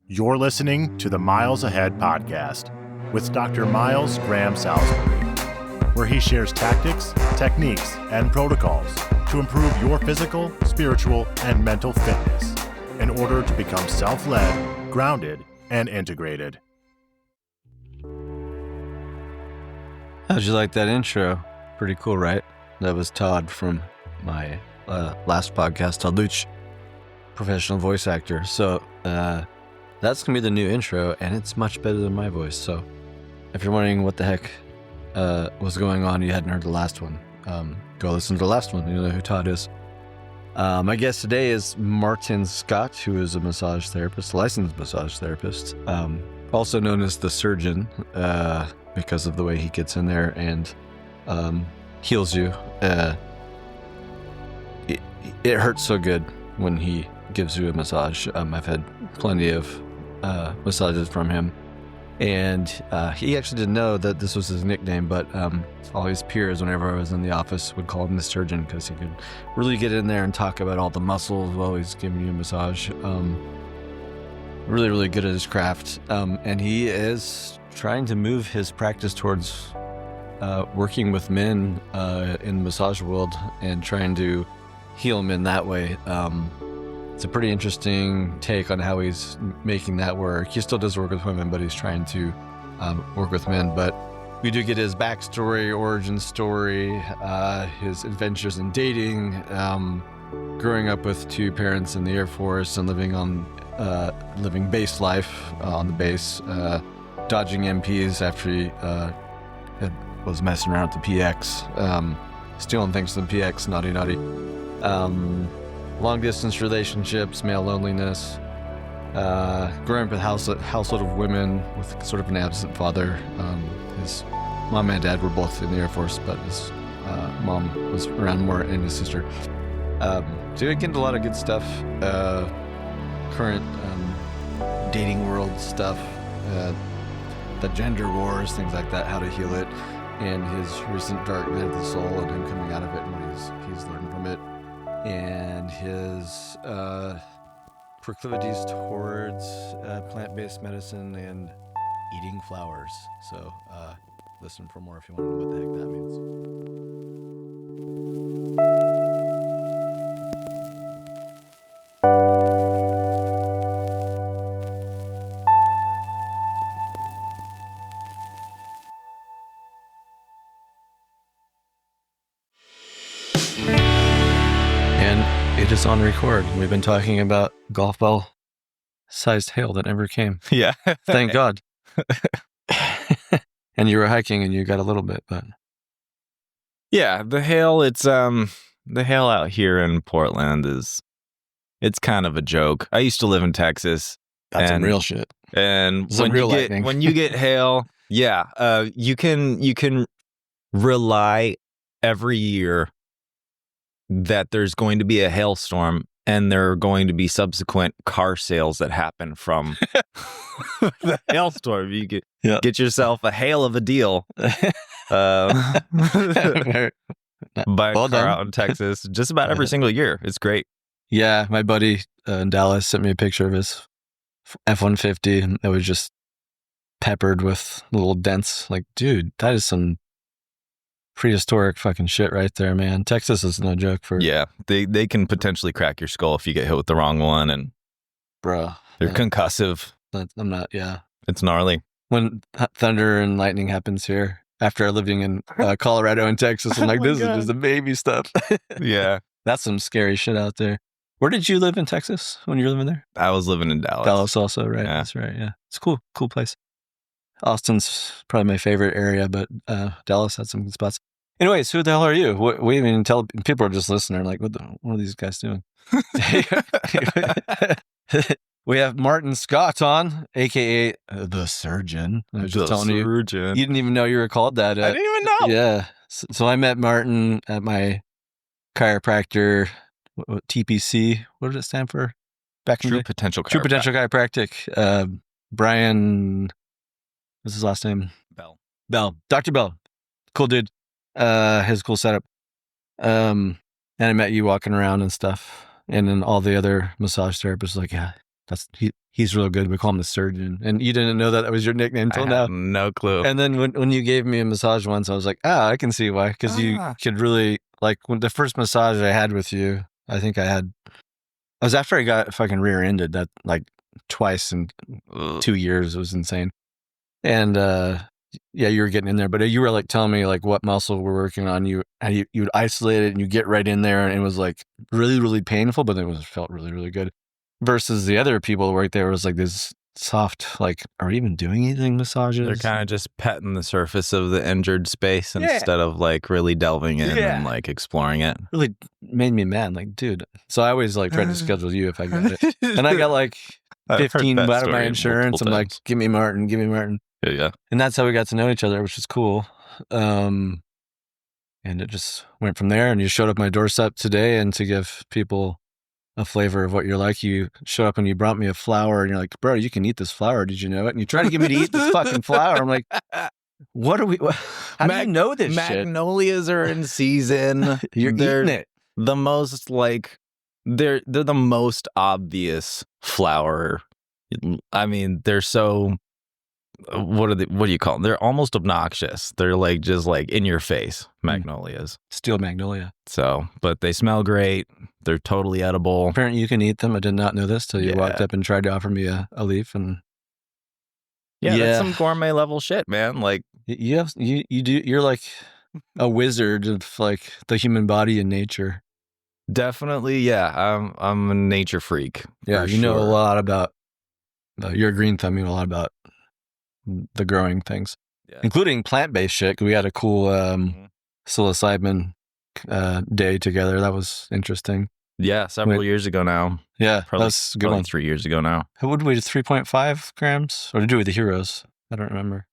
You're listening to the Miles Ahead podcast with Dr. Miles Graham Salisbury, where he shares tactics, techniques, and protocols to improve your physical, spiritual, and mental fitness in order to become self-led, grounded, and integrated. How'd you like that intro? Pretty cool, right? That was Todd from my last podcast, Todd Luch, professional voice actor. So that's going to be the new intro, and it's much better than my voice. So if you're wondering what the heck was going on, you hadn't heard the last one, go listen to the last one. You know who Todd is. My guest today is Martin Scott, who is a massage therapist, licensed massage therapist, also known as the surgeon, because of the way he gets in there and heals you. It hurts so good when he gives you a massage. I've had plenty of massages from him, and he actually didn't know that this was his nickname, but all his peers, whenever I was in the office, would call him the surgeon because he could really get in there and talk about all the muscles while he's giving you a massage. Really, really good at his craft, and he is trying to move his practice towards working with men in the massage world and trying to heal men that way. It's a pretty interesting take on how he's making that work. He still does work with women, but he's trying to work with men. But we do get his backstory, origin story, his adventures in dating, growing up with two parents in the Air Force and living base life on the base, dodging MPs after he was messing around with the PX, stealing things from the PX, naughty. Long distance relationships, male loneliness, growing up with a household of women with sort of an absent father. His mom and dad were both in the Air Force, but his mom was around more, and his sister. So we get into a lot of good stuff, current dating world stuff, the gender wars, things like that, how to heal it, and his recent dark night of the soul and him coming out of it and what he's learned from it, and his proclivities towards plant-based medicine and eating flowers. So listen for more if you want to know what the heck that means. It is on record. We've been talking about golf ball sized hail that never came. Yeah. Thank God. And you were hiking and you got a little bit, but Yeah, the hail, it's the hail out here in Portland it's kind of a joke. I used to live in Texas. that's some real shit. And Some real lightning. when you get hail, you can rely every year that there's going to be a hailstorm and there are going to be subsequent car sales that happen from the hailstorm. You get yourself a hail of a deal. Buy a car out in Texas just about every single year. It's great. Yeah, my buddy in Dallas sent me a picture of his F-150 and it was just peppered with little dents. Like, dude, that is some prehistoric fucking shit right there, man. Texas is no joke for... Yeah, they can potentially crack your skull if you get hit with the wrong one, and Bruh. they're concussive. I'm not, yeah. It's gnarly. When thunder and lightning happens here, after living in Colorado and Texas, I'm like, this is just the baby stuff. Yeah. That's some scary shit out there. Where did you live in Texas when you were living there? I was living in Dallas. Dallas also, right? Yeah. That's right, yeah. It's a cool place. Austin's probably my favorite area, but Dallas had some good spots. Anyways, who the hell are you? We didn't even tell. People are just listening. Like, what are these guys doing? We have Martin Scott on, a.k.a. the surgeon. I was just telling you. You didn't even know you were called that. I didn't even know. Yeah. So I met Martin at my chiropractor, TPC. What did it stand for? True Potential Chiropractic. True Potential Chiropractic. Brian, what's his last name? Bell. Dr. Bell. Cool dude. His cool setup. And I met you walking around and stuff. And then all the other massage therapists were like, yeah, He's real good. We call him the surgeon. And you didn't know that was your nickname until now. No clue. And then when you gave me a massage once, I was like, I can see why. Because you could really, like, when the first massage I had with you, I think I was after I got fucking rear-ended that, like, twice in 2 years. It was insane. And, yeah, you were getting in there, but you were like telling me like what muscle we're working on. You would isolate it and you get right in there, and it was like really, really painful, but it felt really, really good. Versus the other people who worked there was like this soft, like, are we even doing anything massages? They're kind of just petting the surface of the injured space instead of like really delving in and like exploring it. Really made me mad, like, dude. So I always like tried to schedule you if I got it, and I got like 15 out of my insurance. I'm like, give me Martin. Yeah. And that's how we got to know each other, which is cool. And it just went from there. And you showed up at my doorstep today, and to give people a flavor of what you're like, you showed up and you brought me a flower, and you're like, bro, you can eat this flower. Did you know it? And you try to get me to eat this fucking flower. I'm like, how do you know this Magnolias are in season. You're eating it. The most like, they're the most obvious flower. I mean, they're so... What do you call them? They're almost obnoxious. They're like just like in your face magnolias. Steel magnolia. So, but they smell great. They're totally edible. Apparently you can eat them. I did not know this till you walked up and tried to offer me a leaf. And that's some gourmet level shit, man. Like you're like a wizard of like the human body and nature. Definitely, yeah. I'm a nature freak. Yeah, you know a lot about. You're a green thumb. You know a lot about the growing things, including plant-based shit. We had a cool psilocybin day together. That was interesting. Yeah, several years ago now. Yeah, probably, that's a good one. 3 years ago now. What did we do? 3.5 grams, or to do with the heroes? I don't remember.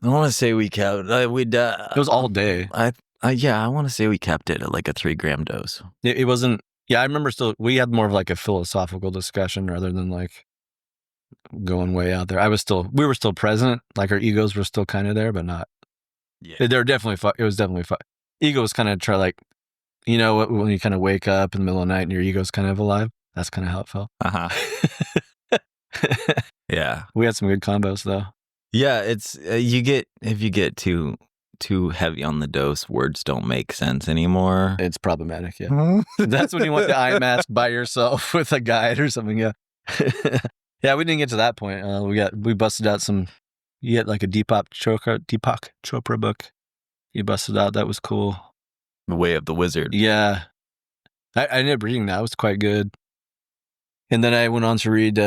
I want to say we kept. It was all day. I want to say we kept it at like a 3 gram dose. It wasn't. Yeah, I remember. Still, we had more of like a philosophical discussion rather than like going way out there. We were still present, like our egos were still kind of there, but not. Yeah, they're definitely. It was definitely fun. Ego was kind of try like, you know, when you kind of wake up in the middle of the night and your ego's kind of alive. That's kind of how it felt. Yeah, we had some good combos though. Yeah, it's if you get too heavy on the dose, words don't make sense anymore. It's problematic. Yeah, that's when you want the eye mask by yourself with a guide or something. Yeah. Yeah, we didn't get to that point. We busted out some. You get like a Deepak Chopra book. You busted out. That was cool. The Way of the Wizard. Yeah, I ended up reading that. It was quite good. And then I went on to read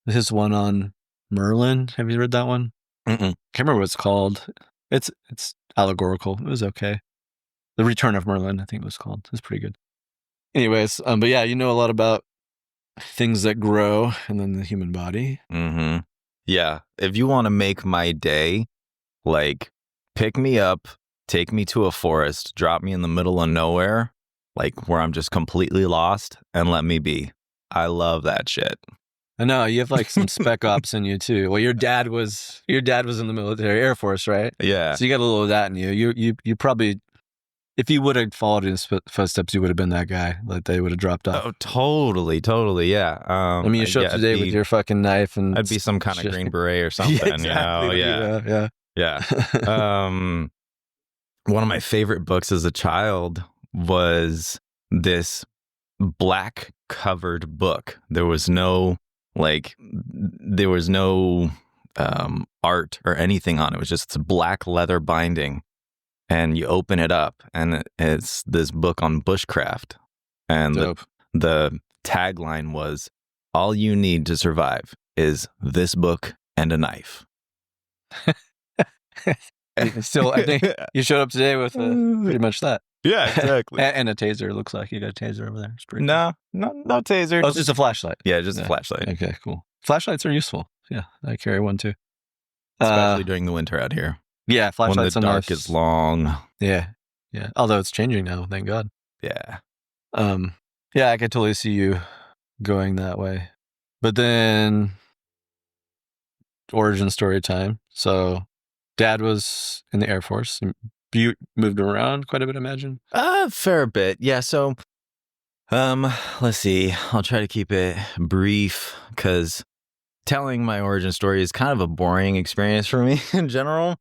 his one on Merlin. Have you read that one? Mm-mm. Can't remember what it's called. It's allegorical. It was okay. The Return of Merlin, I think it was called. It's pretty good. Anyways, but yeah, you know a lot about things that grow and then the human body. Mm-hmm. Yeah. If you want to make my day, like, pick me up, take me to a forest, drop me in the middle of nowhere, like where I'm just completely lost, and let me be. I love that shit. I know you have like some spec ops in you too. Well, your dad was in the military, Air Force, right? Yeah. So you got a little of that in you. You probably, if you would have followed in his footsteps, you would have been that guy that they would have dropped off. Oh, totally, yeah. I mean, you showed up today with your fucking knife, and I'd be some kind of Green Beret or something. Yeah, exactly. You know? Yeah. One of my favorite books as a child was this black covered book. There was no art or anything on it. It was just black leather binding. And you open it up, and it's this book on bushcraft. And the tagline was, "All you need to survive is this book and a knife." Still, I think you showed up today with pretty much that. Yeah, exactly. And a taser. It looks like you got a taser over there. It's pretty no taser. Oh, it's just a flashlight. Yeah, just a flashlight. Okay, cool. Flashlights are useful. Yeah, I carry one too. Especially during the winter out here. Yeah, flashlights when the dark is long. Yeah. Although it's changing now, thank God. Yeah. Yeah, I could totally see you going that way. But then, origin story time. So, Dad was in the Air Force. You moved around quite a bit, I imagine? Fair bit. Yeah. So, Let's see. I'll try to keep it brief because telling my origin story is kind of a boring experience for me in general.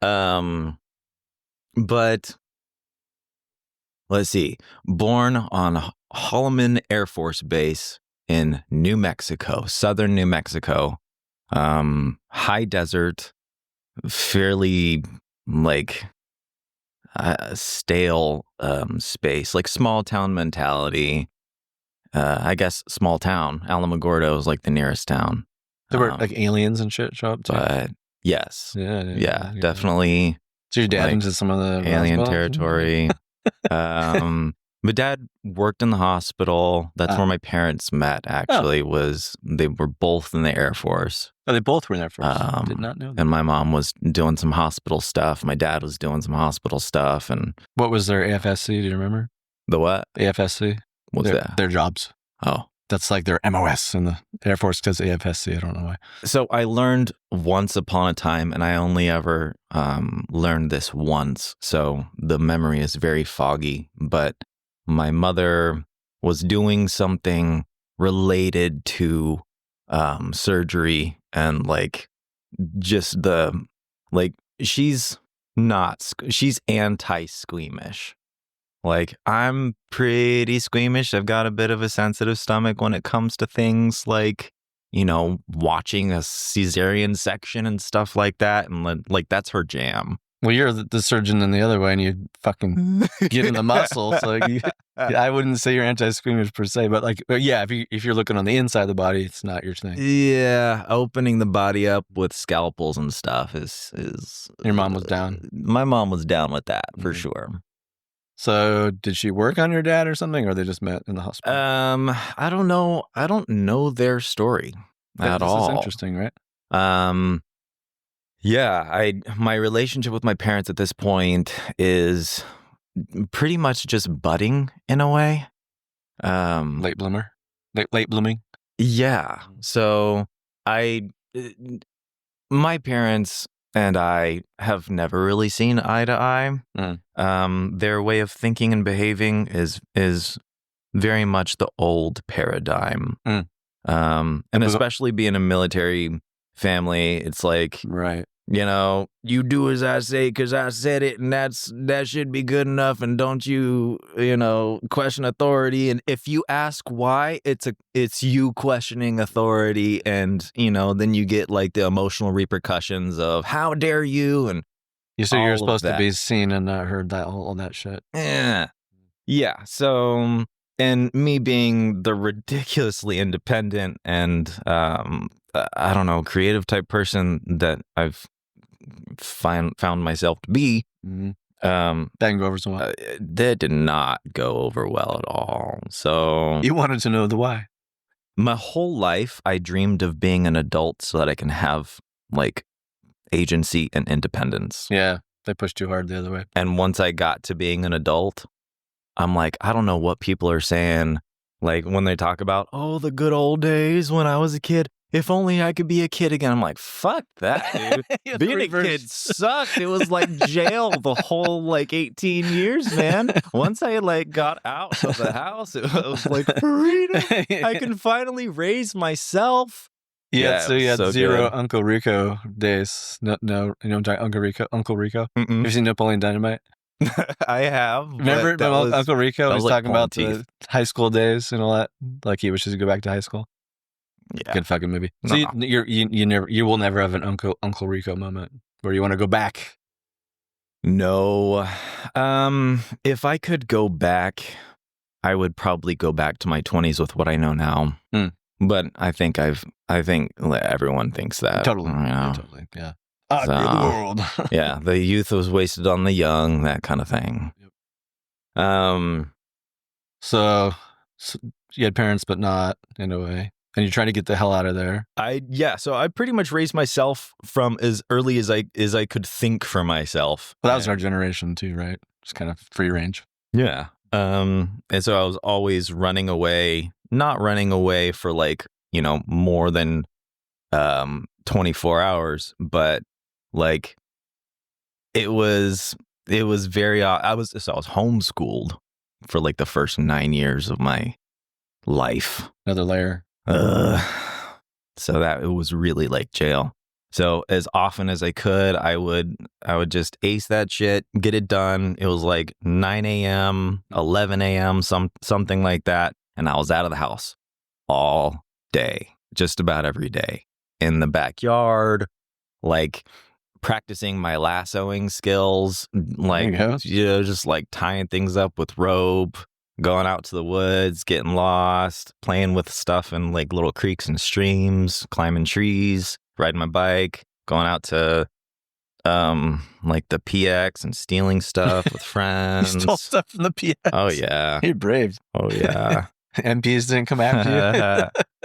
But let's see. Born on Holloman Air Force Base in New Mexico, southern New Mexico. High desert, fairly like stale space, like small town mentality. I guess small town. Alamogordo is like the nearest town. There were like aliens and shit show up too. But yes, Yeah, definitely. So your dad like, into some of the alien Roswell? territory. My dad worked in the hospital. That's where my parents met. Actually, they were both in the Air Force. Oh, they both were in the Air Force. Did not know that. And my mom was doing some hospital stuff. My dad was doing some hospital stuff. And what was their AFSC? Do you remember? The what? AFSC. What's that? Their jobs. Oh. That's like their MOS in the Air Force because AFSC. I don't know why. So I learned once upon a time, and I only ever learned this once. So the memory is very foggy. But my mother was doing something related to surgery and like just she's anti-squeamish. Like, I'm pretty squeamish. I've got a bit of a sensitive stomach when it comes to things like, watching a cesarean section and stuff like that. And like, that's her jam. Well, you're the surgeon in the other way and you fucking get in the muscle. So I wouldn't say you're anti-squeamish per se, but yeah, if you're looking on the inside of the body, it's not your thing. Yeah, opening the body up with scalpels and stuff is Your mom was down? My mom was down with that, for sure. So did she work on your dad or something, or they just met in the hospital? I don't know. I don't know their story at all. This is interesting, right? Yeah, my relationship with my parents at this point is pretty much just budding in a way. Late bloomer? Late blooming? Yeah. So my parents and I have never really seen eye to eye. Their way of thinking and behaving is very much the old paradigm. And especially being a military family, it's like, right. You do as I say because I said it, and that should be good enough. And don't you, question authority. And if you ask why, it's you questioning authority, and then you get like the emotional repercussions of how dare you, and so you're supposed to be seen and not heard, that all that shit. Yeah. So, and me being the ridiculously independent and I don't know, creative type person that I've found myself to be. That didn't go over so well. That did not go over well at all. So you wanted to know the why. My whole life, I dreamed of being an adult so that I can have like agency and independence. Yeah, they pushed too hard the other way. And once I got to being an adult, I'm like, I don't know what people are saying. Like when they talk about, the good old days when I was a kid. If only I could be a kid again. I'm like, fuck that, dude. Being a kid sucked. It was like jail the whole 18 years, man. Once I got out of the house, it was like freedom. I can finally raise myself. Yeah, so you had zero good. Uncle Rico days. No, I'm talking Uncle Rico. Have you seen Napoleon Dynamite? I have. Remember Uncle Rico was talking about the high school days and all that? Like he wishes to go back to high school. Yeah. Good fucking movie. So you will never have an Uncle Rico moment where you want to go back. No. If I could go back, I would probably go back to my 20s with what I know now. But I think everyone thinks that. Totally. Totally. Yeah. So, the world. Yeah, the youth was wasted on the young, that kind of thing. Yep. So you had parents, but not in a way. And you're trying to get the hell out of there. So I pretty much raised myself from as early as I could think for myself. Well, that was our generation too, right? Just kind of free range. Yeah. And so I was always running away, not running away for more than 24 hours, but it was very I was homeschooled. for like the first 9 years of my life. Another layer. So that it was really like jail. So as often as I could, I would just ace that shit, get it done. It was like 9 a.m., 11 a.m., something like that. And I was out of the house all day, just about every day, in the backyard, like practicing my lassoing skills, like, just like tying things up with rope, going out to the woods, getting lost, playing with stuff in like little creeks and streams, climbing trees, riding my bike, going out to like the PX and stealing stuff with friends. You stole stuff from the PX. Oh yeah. You're brave. Oh yeah. MPs didn't come after you.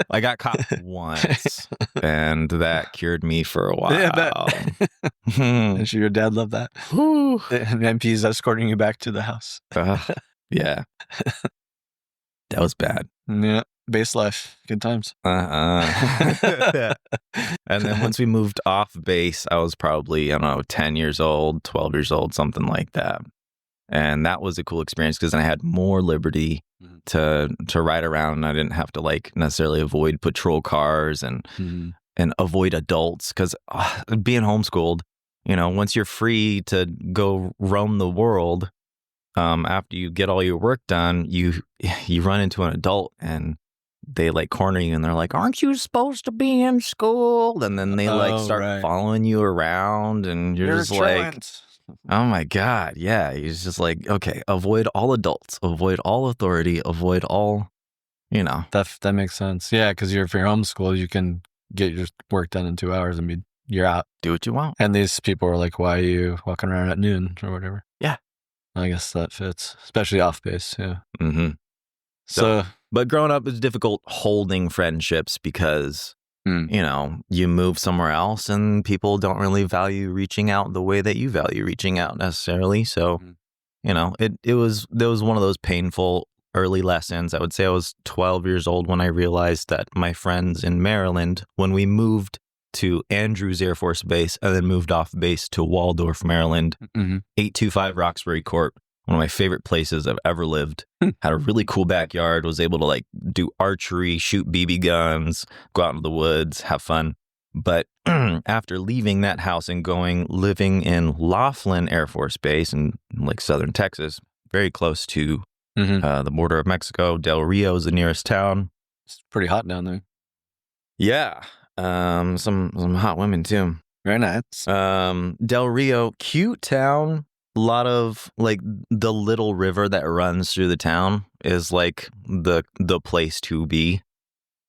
I got caught once, and that cured me for a while. Yeah, I'm sure your dad loved that. And MPs escorting you back to the house. Yeah. That was bad. Yeah. Base life. Good times. And then once we moved off base, I was probably, I don't know, 10 years old, 12 years old, something like that. And that was a cool experience because then I had more liberty to ride around, and I didn't have to like necessarily avoid patrol cars and avoid adults, because being homeschooled, once you're free to go roam the world, after you get all your work done, you run into an adult and they like corner you and they're like, "Aren't you supposed to be in school?" And then they start following you around, and you're just like, oh my God. Yeah. He's just like, okay, avoid all adults, avoid all authority, avoid all, That makes sense. Yeah. Because if you're homeschooled, you can get your work done in 2 hours and you're out. Do what you want. And these people are like, why are you walking around at noon or whatever? Yeah. I guess that fits, especially off base. Yeah. Mm-hmm. So, but growing up is difficult holding friendships because, you move somewhere else and people don't really value reaching out the way that you value reaching out necessarily. So, there was one of those painful early lessons. I would say I was 12 years old when I realized that my friends in Maryland, when we moved to Andrews Air Force Base and then moved off base to Waldorf, Maryland, 825 Roxbury Court, one of my favorite places I've ever lived. Had a really cool backyard, was able to like do archery, shoot BB guns, go out into the woods, have fun. But after leaving that house and living in Laughlin Air Force Base in like southern Texas, very close to the border of Mexico, Del Rio is the nearest town. It's pretty hot down there. Yeah. Some hot women too. Very nice. Del Rio, cute town. A lot of like the little river that runs through the town is like the place to be.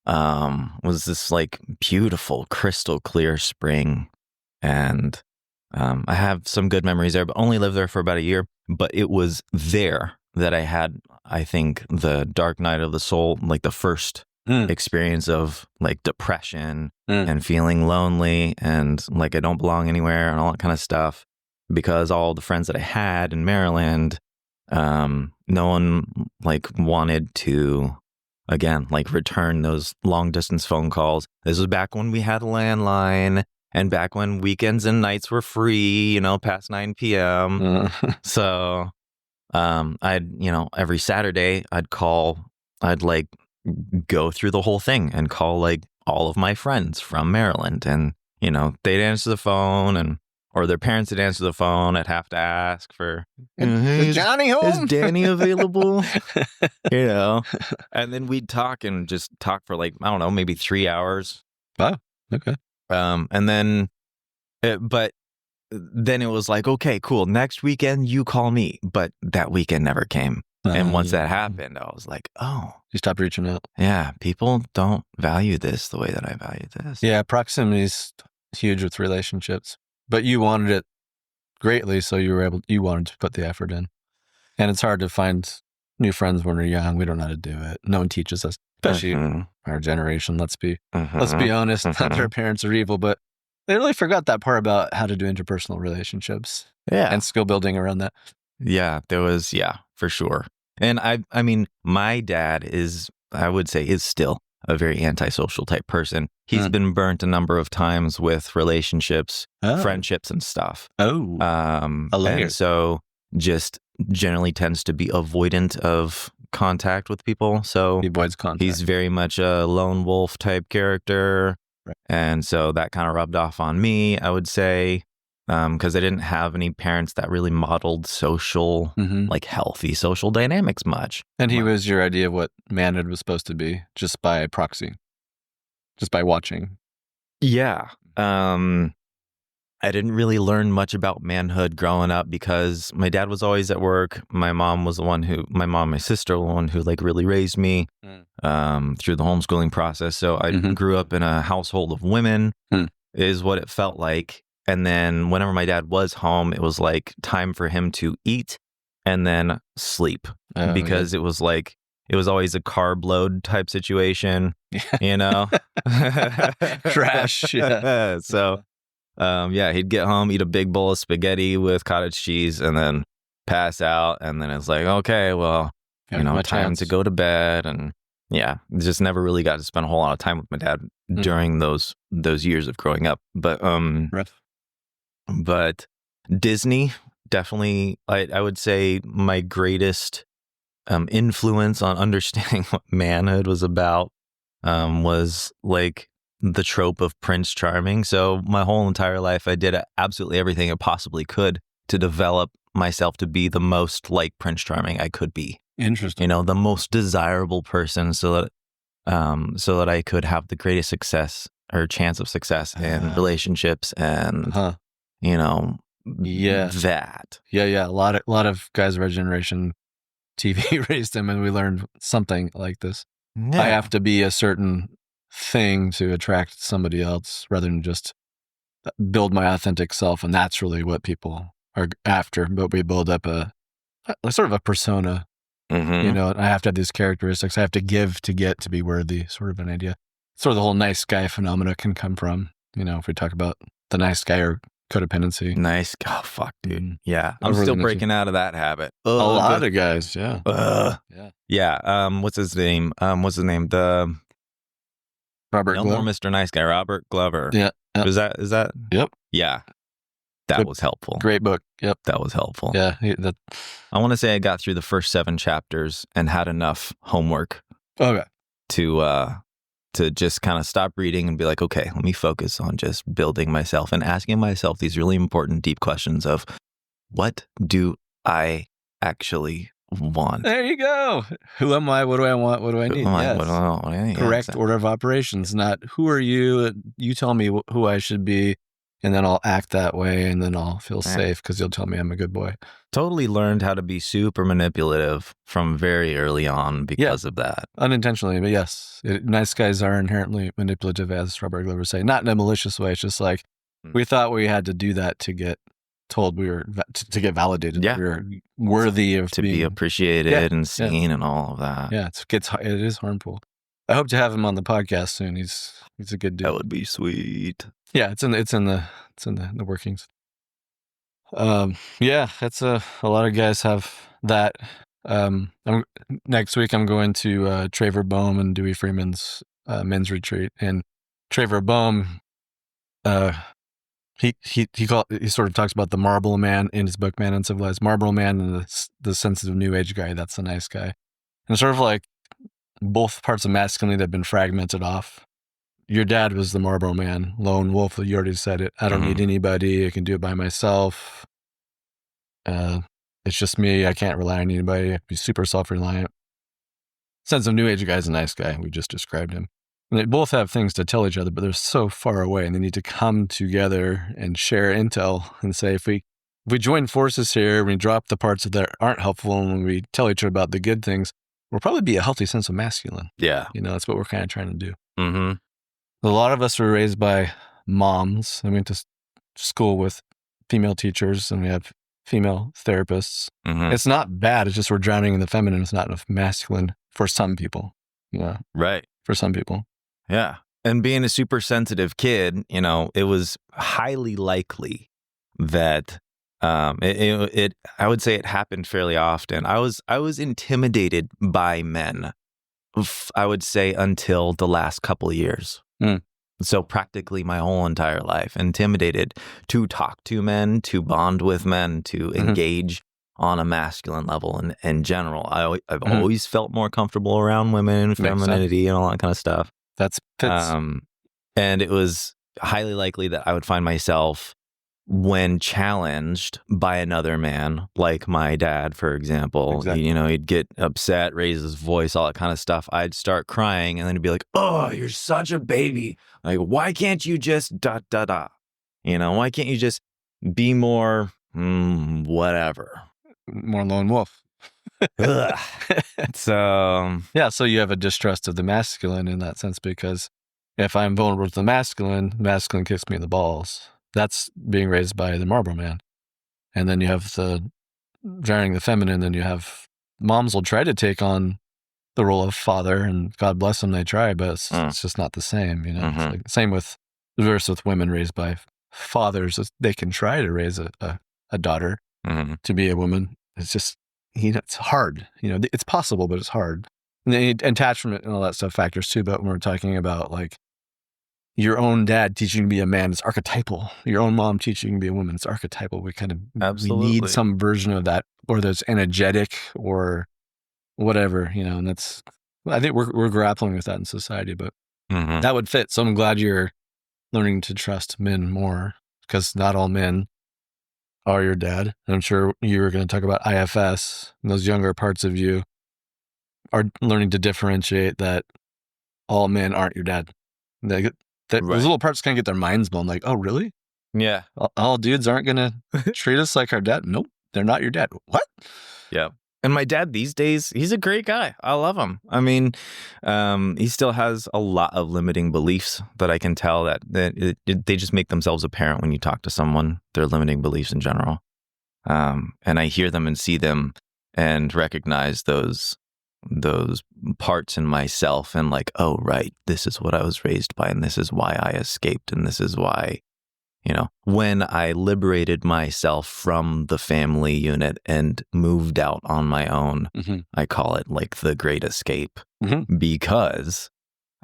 Was this like beautiful crystal clear spring, and I have some good memories there, but only lived there for about a year. But it was there that I had, I think, the dark night of the soul, like the first experience of like depression and feeling lonely and like I don't belong anywhere and all that kind of stuff. Because all the friends that I had in Maryland, no one like wanted to, again, like return those long distance phone calls. This was back when we had a landline and back when weekends and nights were free, past 9 p.m. So I'd, every Saturday I'd like go through the whole thing and call like all of my friends from Maryland, and, they'd answer the phone or their parents would answer the phone. I'd have to ask for, is Johnny home? Is Danny available? And then we'd talk for like, I don't know, maybe 3 hours. Wow. Okay. And then, but then it was like, okay, cool. Next weekend, you call me. But that weekend never came. And once that happened, I was like, oh. You stopped reaching out. Yeah. People don't value this the way that I value this. Yeah. Proximity's huge with relationships. But you wanted it greatly, so you wanted to put the effort in. And it's hard to find new friends when we're young. We don't know how to do it. No one teaches us, especially our generation. Let's be honest. Not that our parents are evil, but they really forgot that part about how to do interpersonal relationships. Yeah. And skill building around that. Yeah, for sure. And I mean, my dad is still a very antisocial type person. He's been burnt a number of times with relationships, friendships and stuff. Oh. And so just generally tends to be avoidant of contact with people. So He avoids contact. he's very much a lone wolf type character. Right. And so that kind of rubbed off on me, I would say, because I didn't have any parents that really modeled social, like healthy social dynamics much. And he was your idea of what manhood was supposed to be, just by proxy, just by watching. Yeah. I didn't really learn much about manhood growing up because my dad was always at work. My mom and my sister were the one who like really raised me through the homeschooling process. So I grew up in a household of women is what it felt like. And then whenever my dad was home, it was like time for him to eat and then sleep because it was like, it was always a carb load type situation, you know? Trash. Yeah. So, he'd get home, eat a big bowl of spaghetti with cottage cheese, and then pass out. And then it's like, okay, well, time to go to bed. And just never really got to spend a whole lot of time with my dad during those years of growing up. But Disney definitely, I would say my greatest influence on understanding what manhood was about was like the trope of Prince Charming. So my whole entire life, I did absolutely everything I possibly could to develop myself to be the most like Prince Charming I could be. Interesting. The most desirable person, so that I could have the greatest success or chance of success in relationships and that. Yeah. A lot of guys of our generation, TV raised them, and we learned something like this. Yeah. I have to be a certain thing to attract somebody else rather than just build my authentic self. And that's really what people are after. But we build up a sort of a persona, and I have to have these characteristics. I have to give to get to be worthy, sort of an idea. Sort of the whole nice guy phenomena can come from, if we talk about the nice guy or codependency. Nice. Oh, fuck, dude. Yeah. I'm still breaking out of that habit. A lot of guys. Yeah. Yeah. What's his name? The Robert No Glover. More Mr. Nice Guy, Robert Glover. Yeah. Is that? Yep. Yeah. That was helpful. Great book. Yep. That was helpful. Yeah. I want to say I got through the first 7 chapters and had enough homework to just kind of stop reading and be like, okay, let me focus on just building myself and asking myself these really important, deep questions of what do I actually want? There you go. Who am I? What do I want? What do I need? What do I want? Correct order of operations, not who are you? You tell me who I should be, and then I'll act that way, and then I'll feel safe because you'll tell me I'm a good boy. Totally learned how to be super manipulative from very early on because of that. Unintentionally, but yes. Nice guys are inherently manipulative, as Robert Glover say. Not in a malicious way. It's just like we thought we had to do that to get told we were, to get validated. Yeah. We were worthy of to being, be appreciated and seen and all of that. Yeah, it is harmful. I hope to have him on the podcast soon. He's a good dude. That would be sweet. Yeah, it's in the workings. That's a lot of guys have that. Next week I'm going to Traver Boehm and Dewey Freeman's men's retreat, and Traver Boehm, he sort of talks about the Marlboro Man in his book Man Uncivilized. Marlboro Man and the sensitive new age guy. That's the nice guy, and sort of like both parts of masculinity that have been fragmented off. Your dad was the Marlboro Man, lone wolf. You already said it. I don't need anybody. I can do it by myself. It's just me. I can't rely on anybody. I have to be super self-reliant. Sense of new age guy's a nice guy. We just described him. And they both have things to tell each other, but they're so far away, and they need to come together and share intel and say, if we join forces here, we drop the parts that aren't helpful, and we tell each other about the good things, we'll probably be a healthy sense of masculine. Yeah. That's what we're kind of trying to do. Mm-hmm. A lot of us were raised by moms. I went to school with female teachers, and we have female therapists. Mm-hmm. It's not bad. It's just we're drowning in the feminine. It's not enough masculine for some people. Yeah. Right. For some people. Yeah. And being a super sensitive kid, it was highly likely that I would say it happened fairly often. I was intimidated by men, I would say, until the last couple of years. So practically my whole entire life, intimidated to talk to men, to bond with men, to engage on a masculine level in general. I've Mhm. always felt more comfortable around women, Makes sense. femininity, and all that kind of stuff. That's fits. And it was highly likely that I would find myself, when challenged by another man, like my dad, for example, Exactly. you know, he'd get upset, raise his voice, all that kind of stuff. I'd start crying, and then he'd be like, "Oh, you're such a baby. Like, why can't you just da da da? You know, why can't you just be more whatever?" More lone wolf. Ugh. So Yeah, so you have a distrust of the masculine in that sense, because if I'm vulnerable to the masculine kicks me in the balls. That's being raised by the Marlboro Man. And then you have the varying the feminine, then you have moms will try to take on the role of father, and God bless them, they try, but it's just not the same, you know? It's like, same with the verse with women raised by fathers. They can try to raise a daughter to be a woman. It's just, it's hard. You know, it's possible, but it's hard. And then attachment and all that stuff factors too. But when we're talking about like your own dad teaching you to be a man, it's archetypal. Your own mom teaching you to be a woman, it's archetypal. We absolutely we need some version of that, or that's energetic or whatever, you know. And that's, I think we're grappling with that in society, but that would fit. So I'm glad you're learning to trust men more, because not all men are your dad. And I'm sure you were going to talk about IFS, and those younger parts of you are learning to differentiate that all men aren't your dad. Those little parts kind of get their minds blown, like, oh, really? yeah. All dudes aren't going to treat us like our dad? Nope, they're not your dad. What? Yeah. And my dad these days, he's a great guy. I love him. I mean, he still has a lot of limiting beliefs that I can tell that they just make themselves apparent when you talk to someone, their limiting beliefs in general. And I hear them and see them and recognize those parts in myself, and like, oh, right, this is what I was raised by, and this is why I escaped, and this is why, you know, when I liberated myself from the family unit and moved out on my own, I call it like the great escape, because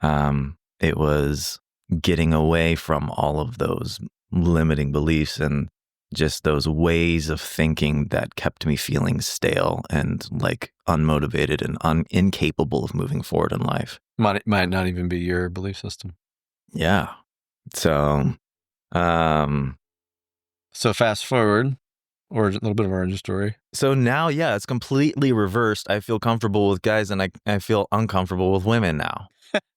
it was getting away from all of those limiting beliefs and just those ways of thinking that kept me feeling stale and like unmotivated and incapable of moving forward in life. Might not even be your belief system. Yeah. So, so fast forward, or a little bit of origin story. So now, yeah, it's completely reversed. I feel comfortable with guys, and I feel uncomfortable with women now.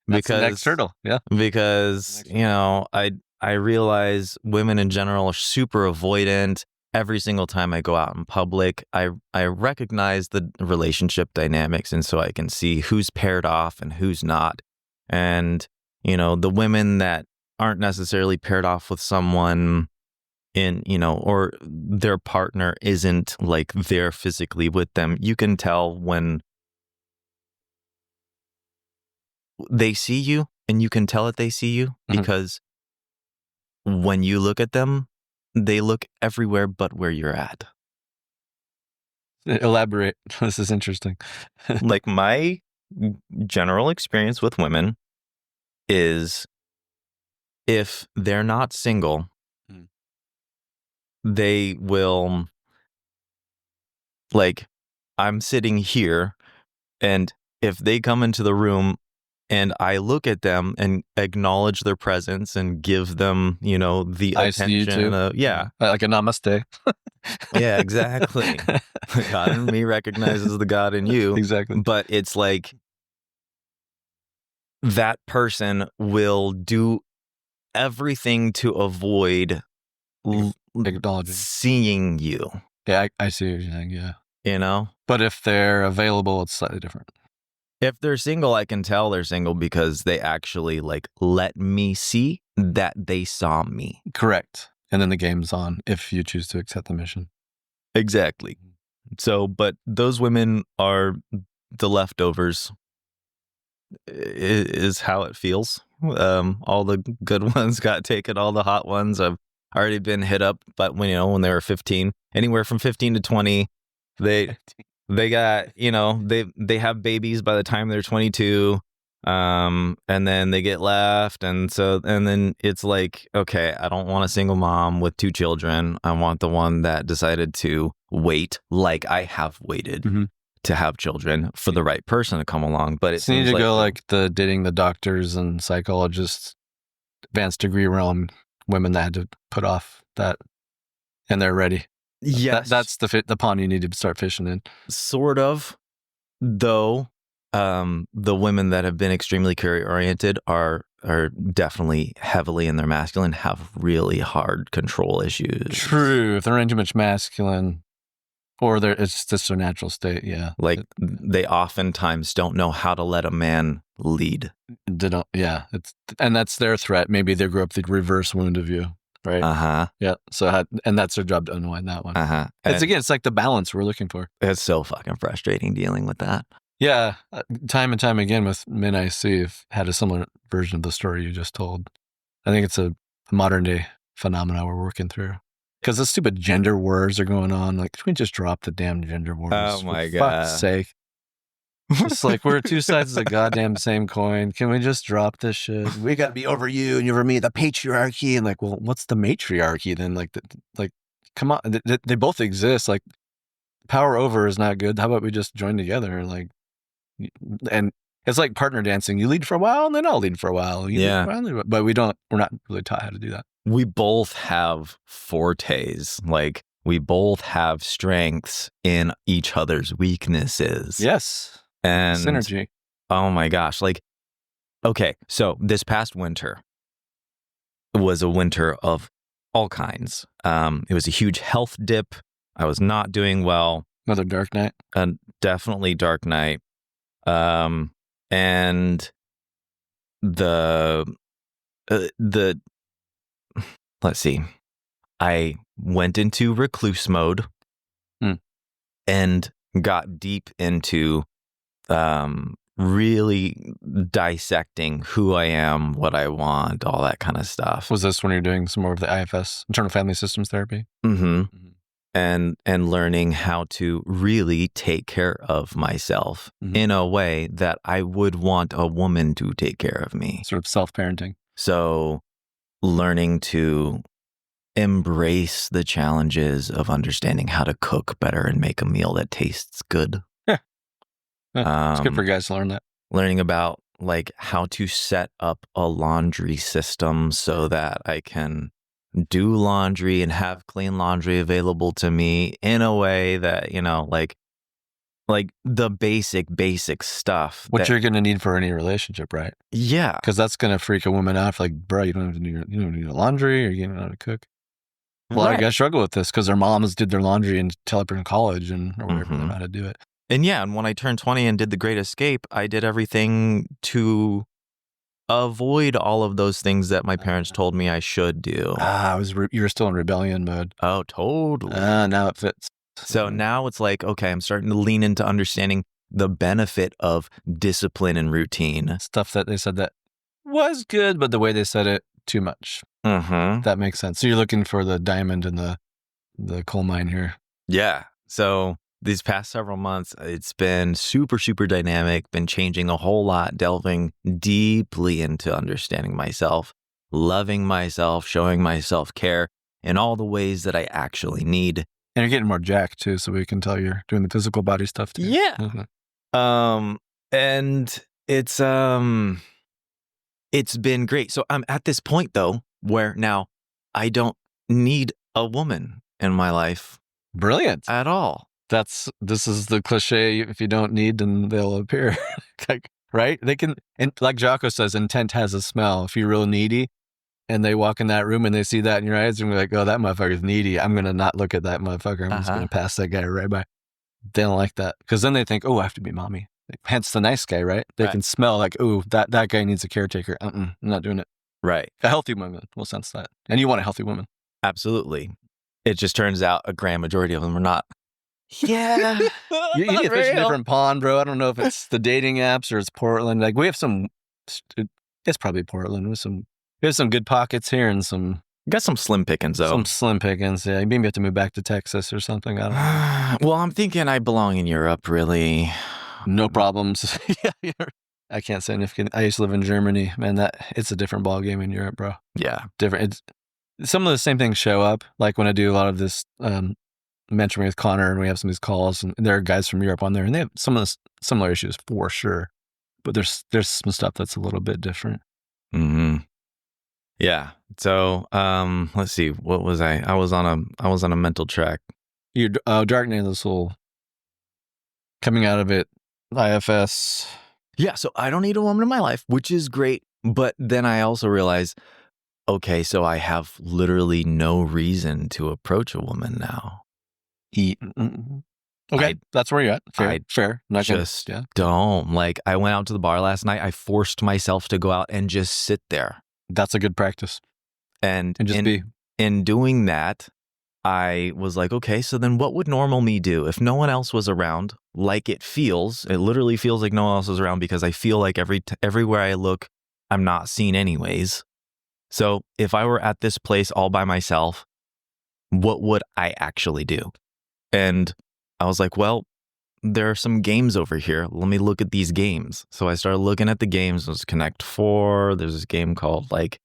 That's the next hurdle. Yeah. Because, you know, I realize women in general are super avoidant. Every single time I go out in public, I recognize the relationship dynamics, and so I can see who's paired off and who's not. And, you know, the women that aren't necessarily paired off with someone in, you know, or their partner isn't like there physically with them, you can tell when they see you, and you can tell that they see you because when you look at them, they look everywhere but where you're at. Elaborate. This is interesting. Like, my general experience with women is, if they're not single, they will, like, I'm sitting here, and if they come into the room and I look at them and acknowledge their presence and give them, you know, the I attention. see you too. Yeah. Like a namaste. Yeah, exactly. The God in me recognizes the God in you. Exactly. But it's like, that person will do everything to avoid acknowledging seeing you. Yeah, I see what you're saying. Yeah. You know? But if they're available, it's slightly different. If they're single, I can tell they're single because they actually like let me see that they saw me. Correct. And then the game's on if you choose to accept the mission. Exactly. So, but those women are the leftovers, is how it feels. All the good ones got taken. All the hot ones have already been hit up. But when they were 15, anywhere from 15 to 20, they got, they have babies by the time they're 22. And then they get left. And then it's like, okay, I don't want a single mom with 2 children. I want the one that decided to wait, like I have waited to have children for the right person to come along. But it So you need seems to go like the dating the doctors and psychologists, advanced degree realm women that had to put off that, and they're ready. yes, That's the pond you need to start fishing in. sort of. Though the women that have been extremely career oriented are definitely heavily in their masculine, have really hard control issues. True. If they're in too much masculine, or it's just their natural state. Yeah. Like they oftentimes don't know how to let a man lead. They don't. Yeah. And that's their threat. Maybe they grew up the reverse wound of you. Right. Yeah. So and that's their job to unwind that one. It's like the balance we're looking for. It's so fucking frustrating dealing with that. Yeah. Time and time again with men I see have had a similar version of the story you just told. I think it's a modern day phenomenon we're working through. Because the stupid gender wars are going on. Like, can we just drop the damn gender wars? Oh my For God. fuck's sake. It's like we're two sides of the goddamn same coin. Can we just drop this shit? We got to be over you and you're over me, the patriarchy. And like, well, what's the matriarchy then? Like, come on. They both exist. Like, power over is not good. How about we just join together? And it's like partner dancing. You lead for a while and then I'll lead for a while. But we're not really taught how to do that. We both have fortes. Like, we both have strengths in each other's weaknesses. Yes. And synergy. Oh my gosh. Like, okay, so this past winter was a winter of all kinds. It was a huge health dip. I was not doing well. Another dark night. Definitely dark night. And the let's see. I went into recluse mode and got deep into really dissecting who I am, what I want, all that kind of stuff. Was this when you're doing some more of the IFS, internal family systems therapy? And learning how to really take care of myself in a way that I would want a woman to take care of me. Sort of self-parenting. So learning to embrace the challenges of understanding how to cook better and make a meal that tastes good. It's good for guys to learn that. Learning about like how to set up a laundry system so that I can do laundry and have clean laundry available to me in a way that, like the basic stuff. What you're going to need for any relationship, right? Yeah. Because that's going to freak a woman out. Like, bro, you don't need a laundry, or you don't know how to cook. A lot of guys struggle with this because their moms did their laundry until they're in college or whatever, they know how to do it. And when I turned 20 and did the Great Escape, I did everything to avoid all of those things that my parents told me I should do. You were still in rebellion mode. Oh, totally. Now it fits. So now it's like, okay, I'm starting to lean into understanding the benefit of discipline and routine. Stuff that they said that was good, but the way they said it, too much. That makes sense. So you're looking for the diamond in the coal mine here. Yeah. So these past several months, it's been super, super dynamic, been changing a whole lot, delving deeply into understanding myself, loving myself, showing myself care in all the ways that I actually need. And you're getting more jacked too, so we can tell you're doing the physical body stuff too. Yeah. And it's been great. So I'm at this point though, where now I don't need a woman in my life. Brilliant. At all. This is the cliche. If you don't need, then they'll appear. Right? They can, and like Jocko says, intent has a smell. If you're real needy and they walk in that room and they see that in your eyes and be like, oh, that motherfucker's needy. I'm going to not look at that motherfucker. I'm just going to pass that guy right by. They don't like that. Because then they think, oh, I have to be mommy. Hence the nice guy, right? They can smell like, oh, that guy needs a caretaker. I'm not doing it. Right. A healthy woman will sense that. And you want a healthy woman. Absolutely. It just turns out a grand majority of them are not. Yeah. You need to fish a different pond, bro. I don't know if it's the dating apps or it's Portland. Like, we have some, it's probably Portland. We have some good pockets here and some. Got some slim pickings, though. Some slim pickings, yeah. Maybe you have to move back to Texas or something. I don't know. Well, I'm thinking I belong in Europe, really. No problems. Yeah. I can't say significant. I used to live in Germany, man. It's a different ball game in Europe, bro. Yeah. Different. Some of the same things show up. Like when I do a lot of this mentoring with Connor, and we have some of these calls, and there are guys from Europe on there, and they have some of the similar issues for sure. But there's some stuff that's a little bit different. Mm-hmm. Yeah. So let's see. What was I? I was on a mental track. Your Darkness, this whole coming out of it, IFS. Yeah. So I don't need a woman in my life, which is great. But then I also realize, okay, so I have literally no reason to approach a woman now. Okay, that's where you're at. Fair. Not just don't. Like, I went out to the bar last night. I forced myself to go out and just sit there. That's a good practice. And just be. In doing that, I was like, okay, so then what would normal me do if no one else was around? Like it literally feels like no one else is around because I feel like everywhere I look, I'm not seen anyways. So if I were at this place all by myself, what would I actually do? And I was like, well, there are some games over here. Let me look at these games. So I started looking at the games. There's Connect 4. There's this game called like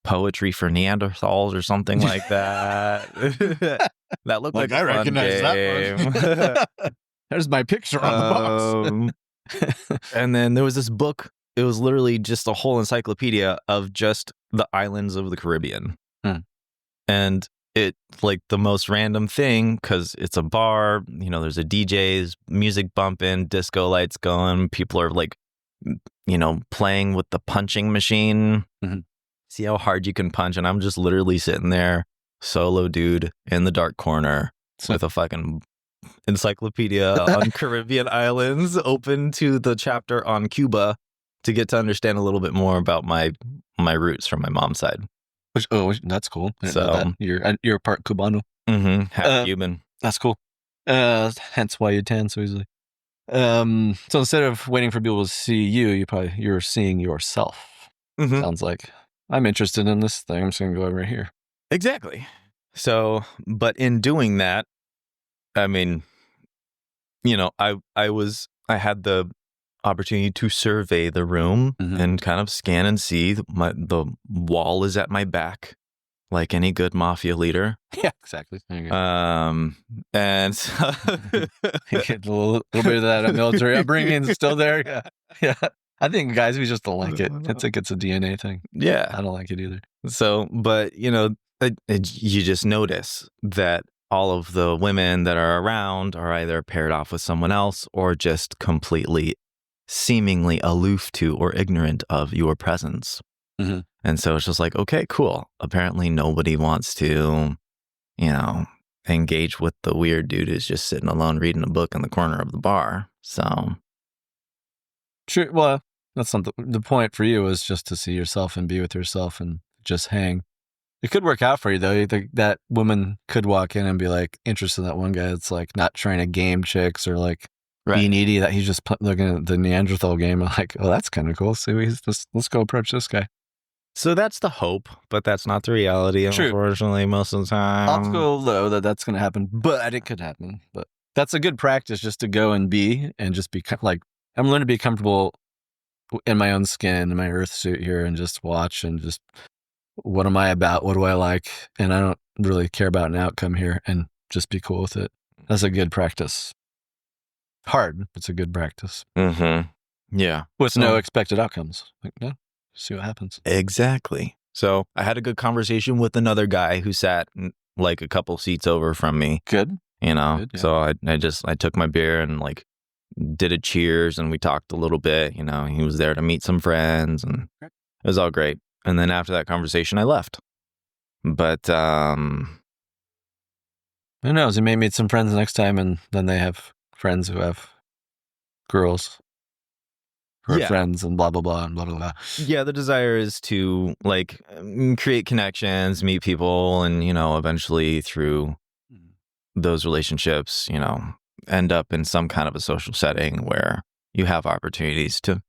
Poetry for Neanderthals or something like that. That looked like a fun recognize game. That one. There's my picture on the box. And then there was this book. It was literally just a whole encyclopedia of just the islands of the Caribbean. And it's like the most random thing because it's a bar, there's a DJ's music bumping, disco lights going. People are like, playing with the punching machine. Mm-hmm. See how hard you can punch. And I'm just literally sitting there, solo dude in the dark corner with a fucking encyclopedia on Caribbean islands, open to the chapter on Cuba to get to understand a little bit more about my roots from my mom's side. That's cool. So you're part Cubano. Mm-hmm. Half Cuban. That's cool. Hence why you tan so easily. So instead of waiting for people to see you, you're seeing yourself. Mm-hmm. Sounds like I'm interested in this thing. I'm just gonna go over here. Exactly. So, but in doing that, I mean, I had the opportunity to survey the room and kind of scan and see the wall is at my back, like any good mafia leader. Yeah, exactly. There you go. And so you get a little bit of that military upbringing still there. Yeah. I think guys, we just don't like it. It's a DNA thing. Yeah, I don't like it either. So, but you just notice that all of the women that are around are either paired off with someone else or just completely seemingly aloof to or ignorant of your presence. Mm-hmm. And so it's just like, okay, cool. Apparently nobody wants to, engage with the weird dude who's just sitting alone reading a book in the corner of the bar. So. True. Well, that's not the point for you is just to see yourself and be with yourself and just hang. It could work out for you, though. You think that woman could walk in and be like interested in that one guy that's like not trying to game chicks or like be needy, that he's just looking at the Neanderthal game and like, oh, that's kind of cool. So let's go approach this guy. So that's the hope, but that's not the reality, unfortunately, most of the time. I'll go low that's going to happen, but it could happen. But that's a good practice just to go and be like, I'm learning to be comfortable in my own skin, in my earth suit here, and just watch and just, what am I about? What do I like? And I don't really care about an outcome here, and just be cool with it. That's a good practice. Hard, it's a good practice. Mm-hmm. Yeah. With no expected outcomes. Like, no, see what happens. Exactly. So I had a good conversation with another guy who sat like a couple seats over from me. Good. Good, yeah. So I took my beer and like did a cheers and we talked a little bit. He was there to meet some friends and it was all great. And then after that conversation, I left. But who knows? He may meet some friends next time, and then they have friends who have girls who are friends, and blah blah blah and blah blah blah. Yeah, the desire is to like create connections, meet people, and eventually through those relationships, end up in some kind of a social setting where you have opportunities to,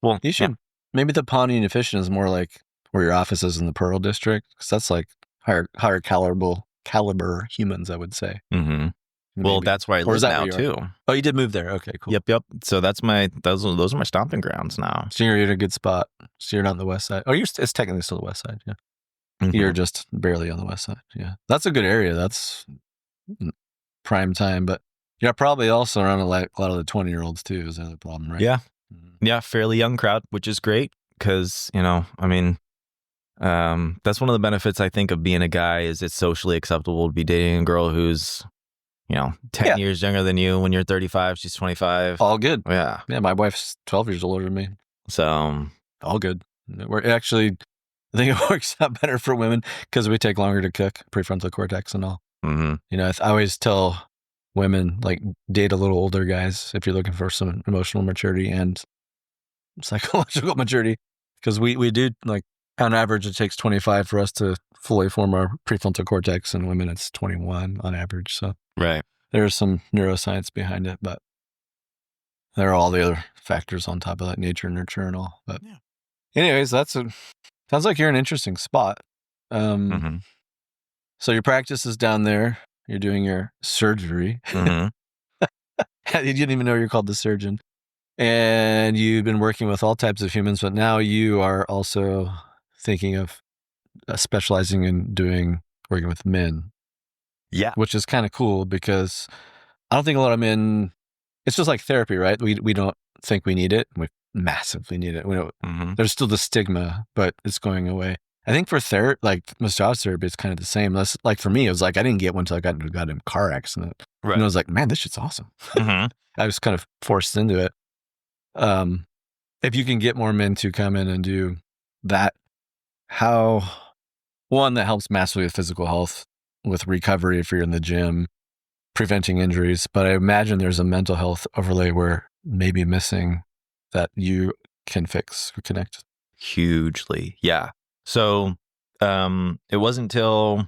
Well, you should. Maybe the Pawnee and Efficient is more like where your office is in the Pearl District, because that's like higher caliber humans, I would say. Mm-hmm. Well, maybe. that's where I Or live is that now where you are? too. Oh, you did move there. Okay, cool. Yep. So those are my stomping grounds now. So you're in a good spot. So you're not on the west side. Oh, it's technically still the west side. Yeah. Mhm. You're just barely on the west side. Yeah. That's a good area. That's prime time. But you're probably also around a lot of the 20-year-olds too. Is the other problem, right? Yeah. Mhm. Yeah, fairly young crowd, which is great because, I mean, that's one of the benefits I think of being a guy is it's socially acceptable to be dating a girl who's, 10 Yeah. years younger than you. When you're 35, she's 25. All good. Yeah. Yeah. My wife's 12 years older than me. So, All good. We're actually, I think it works out better for women because we take longer to cook, prefrontal cortex and all. mhm. I always tell women, like, date a little older guys if you're looking for some emotional maturity and psychological maturity. Because we do, like, on average, it takes 25 for us to fully form our prefrontal cortex, and women, it's 21 on average. So Right. there's some neuroscience behind it, but there are all the other factors on top of that, nature, nurture, and all. But Yeah. anyways, sounds like you're in an interesting spot. Mhm. So your practice is down there. You're doing your surgery. Mhm. You didn't even know you're called the surgeon. And you've been working with all types of humans, but now you are also thinking of specializing in working with men, Yeah. which is kind of cool because I don't think a lot of men, it's just like therapy, right? We don't think we need it. We massively need it. Mhm. There's still the stigma, but it's going away. I think for like massage therapy, it's kind of the same. That's like for me, it was like I didn't get one until I got into a goddamn car accident. Right. And I was like, man, this shit's awesome. Mhm. I was kind of forced into it. If you can get more men to come in and do that, that helps massively with physical health, with recovery if you're in the gym, preventing injuries. But I imagine there's a mental health overlay where maybe missing that you can fix or connect. Hugely. Yeah. So, it wasn't until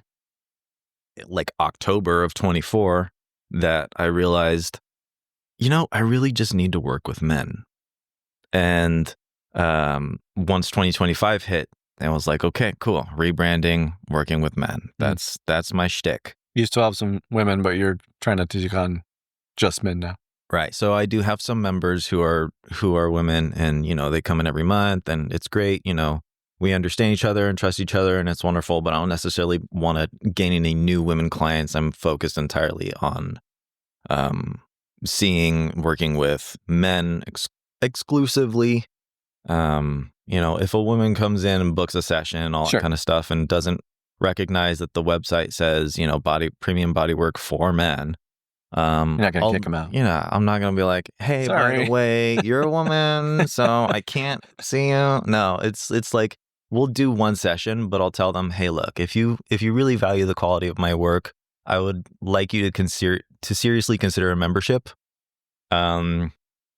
like October of 24 that I realized, I really just need to work with men. And once 2025 hit, I was like, okay, cool. Rebranding, working with men. That's my shtick. You still have some women, but you're trying to take on just men now. Right. So I do have some members who are women, and they come in every month, and it's great. We understand each other and trust each other, and it's wonderful. But I don't necessarily want to gain any new women clients. I'm focused entirely on working with men exclusively. If a woman comes in and books a session and all Sure. that kind of stuff and doesn't recognize that the website says, premium body work for men. You're not going to kick them out. I'm not going to be like, hey, by Sorry. the way, you're a woman, so I can't see you. No, it's like, we'll do one session, but I'll tell them, hey, look, if you really value the quality of my work, I would like you to seriously consider a membership. I'm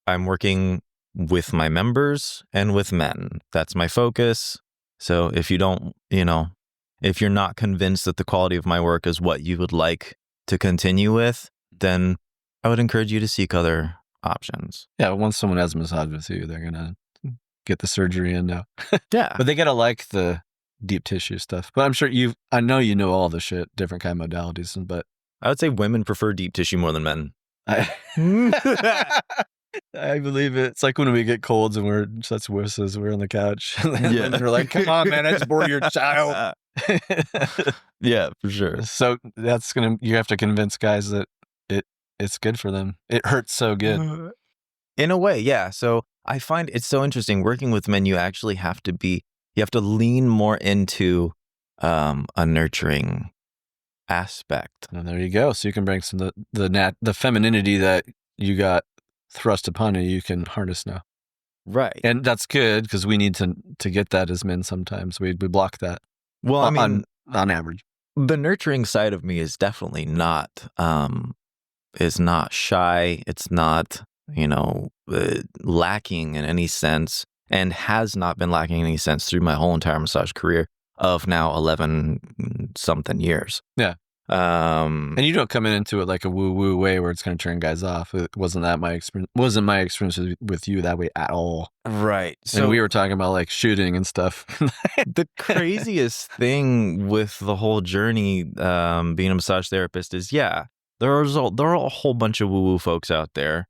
working with my members and with men. That's my focus. So if you don't, if you're not convinced that the quality of my work is what you would like to continue with, then I would encourage you to seek other options. Yeah, once someone has a massage with you, they're going to get the surgery in now. Yeah. But they got to like the deep tissue stuff. But I'm sure I know you know all the shit, different kind of modalities, but I would say women prefer deep tissue more than men. I believe it. It's like when we get colds and we're such wusses, we're on the couch. And Yeah. they're like, come on, man, I just bore your child. Yeah, for sure. So you have to convince guys that it's good for them. It hurts so good. In a way, yeah. So I find it's so interesting working with men. You actually have to lean more into a nurturing aspect. And there you go. So you can bring some the femininity that you got thrust upon you can harness now. Right. And that's good because we need to get that as men sometimes. We block that. Well, I mean, on average. the nurturing side of me is definitely not shy. It's not, lacking in any sense, and has not been lacking in any sense through my whole entire massage career of now 11 something years. Yeah. And you don't come into it like a woo-woo way where it's going to turn guys off. It wasn't my experience with you that way at all. Right. So and we were talking about like shooting and stuff. The craziest thing with the whole journey, being a massage therapist is, there are a whole bunch of woo-woo folks out there,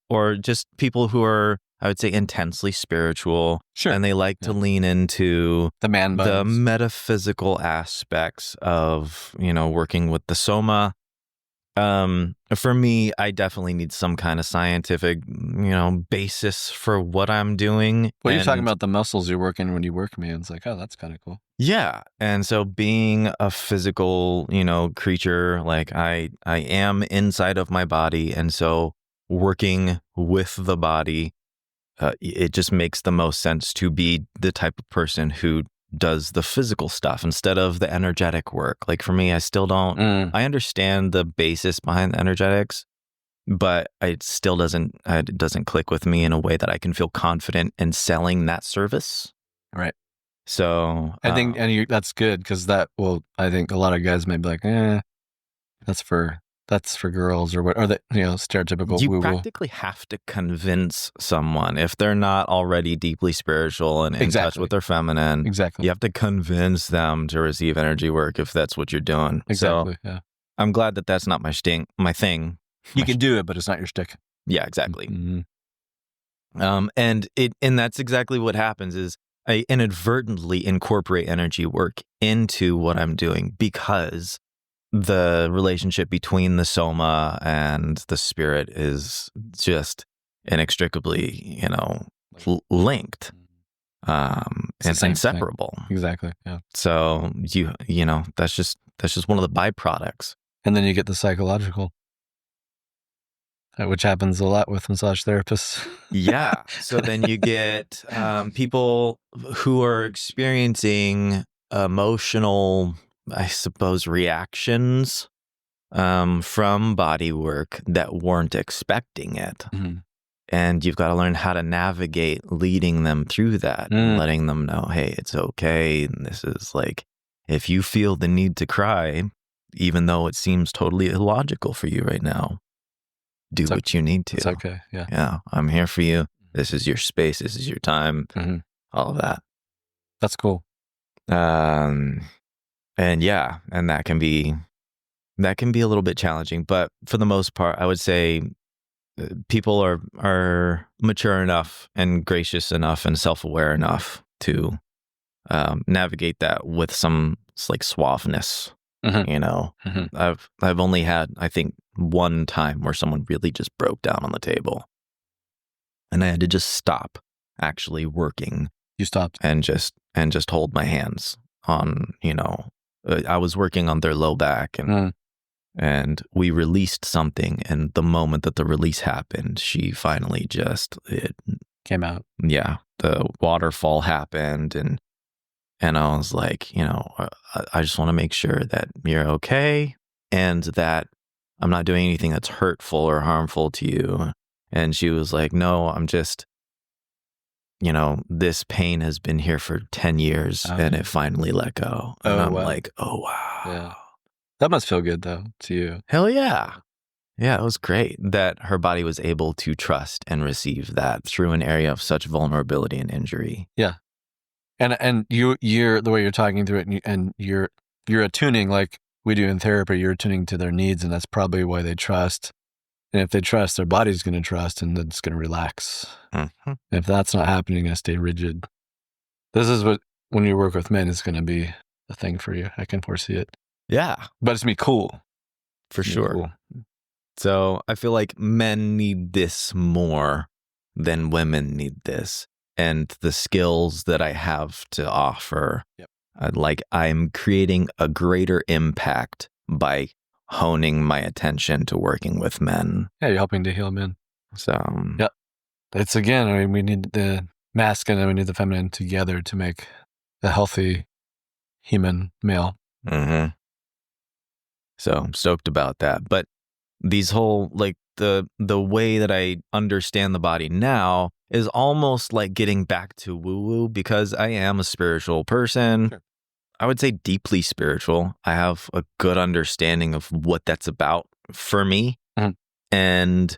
or just people who are, I would say, intensely spiritual. Sure. And they like to lean into the man buns. the metaphysical aspects of, working with the soma. For me, I definitely need some kind of scientific, basis for what I'm doing. Well, you're talking about the muscles you're working when you work me, and it's like, oh, that's kind of cool. Yeah. And so being a physical, creature, like I am inside of my body. And so working with the body, it just makes the most sense to be the type of person who does the physical stuff instead of the energetic work. Like for me, I still don't, I understand the basis behind the energetics, but it still doesn't click with me in a way that I can feel confident in selling that service. Right. So I think, that's good, because I think a lot of guys may be like, that's for girls or what, or the stereotypical you woo-woo. practically have to convince someone if they're not already deeply spiritual and in touch with their feminine. Exactly. You have to convince them to receive energy work if that's what you're doing. Exactly. So I'm glad that that's not my thing. You can do it, but it's not your shtick. Yeah, exactly. Mm-hmm. And that's exactly what happens is I inadvertently incorporate energy work into what I'm doing because the relationship between the soma and the spirit is just inextricably, linked. It's inseparable. Thing. Exactly. Yeah. So that's just one of the byproducts. And then you get the psychological, which happens a lot with massage therapists. Yeah. So then you get people who are experiencing emotional, I suppose, reactions from body work that weren't expecting it. Mm-hmm. And you've got to learn how to navigate leading them through that, and letting them know, hey, it's okay. And this is like, if you feel the need to cry, even though it seems totally illogical for you right now, do what you need to. It's okay. Yeah. Yeah. I'm here for you. This is your space. This is your time. Mm-hmm. All of that. That's cool. And that can be a little bit challenging, but for the most part, I would say people are mature enough and gracious enough and self-aware enough to navigate that with some like suaveness. Mm-hmm. I've only had, I think, one time where someone really just broke down on the table, and I had to just stop actually working. You stopped and just hold my hands on, I was working on their low back, and we released something, and the moment that the release happened, she finally it came out. Yeah, the waterfall happened, and I was like, I just want to make sure that you're okay and that I'm not doing anything that's hurtful or harmful to you. And she was like, no, I'm just, this pain has been here for 10 years and it finally let go. And I'm like, oh, wow. Yeah. That must feel good, though, to you. Hell yeah. Yeah, it was great that her body was able to trust and receive that through an area of such vulnerability and injury. Yeah. And you're the way you're talking through it, and you're attuning like we do in therapy. You're attuning to their needs, and that's probably why they trust. And if they trust, their body's going to trust, and then it's going to relax. Mm-hmm. And if that's not happening, you're going to stay rigid. This is what, when you work with men, is going to be a thing for you. I can foresee it. Yeah, but it's going to be cool. For sure. Cool. So I feel like men need this more than women need this. And the skills that I have to offer, I'm creating a greater impact by honing my attention to working with men. Yeah, you're helping to heal men. So, yep. It's again, we need the masculine and we need the feminine together to make a healthy human male. Mm-hmm. So I'm stoked about that. But these whole, the way that I understand the body now is almost like getting back to woo-woo, because I am a spiritual person. Sure. I would say deeply spiritual. I have a good understanding of what that's about for me. Mm-hmm. And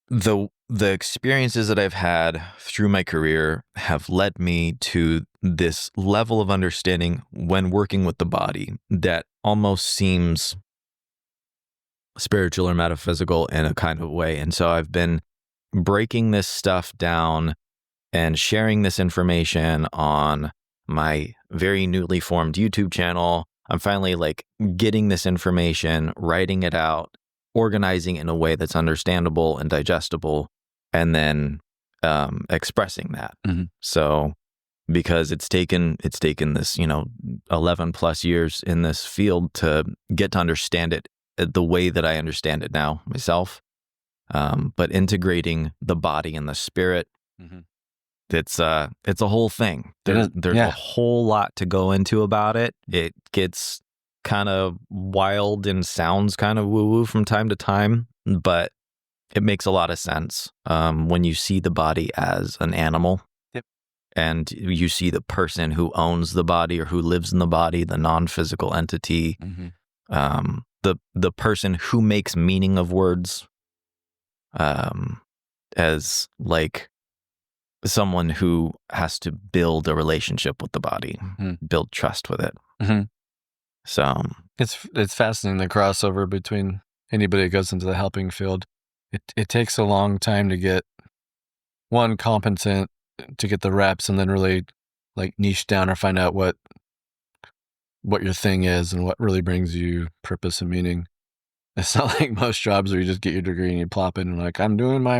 the experiences that I've had through my career have led me to this level of understanding when working with the body that almost seems spiritual or metaphysical in a kind of way. And so I've been breaking this stuff down and sharing this information on my very newly formed YouTube channel. I'm finally like getting this information, writing it out, organizing it in a way that's understandable and digestible, and then expressing that. Mm-hmm. So because it's taken this, 11 plus years in this field to get to understand it the way that I understand it now myself. But integrating the body and the spirit, Mm-hmm. it's a whole thing. There's a whole lot to go into about it. It gets kind of wild and sounds kind of woo-woo from time to time, but it makes a lot of sense when you see the body as an animal. Yep. And you see the person who owns the body or who lives in the body, the non-physical entity, Mm-hmm. the person who makes meaning of words, as like someone who has to build a relationship with the body, build trust with it. Mm-hmm. So it's fascinating, the crossover between anybody that goes into the helping field. It takes a long time to get one competent, to get the reps, and then really like niche down or find out what your thing is and what really brings you purpose and meaning. It's not like most jobs where you just get your degree and you plop in and like, I'm doing my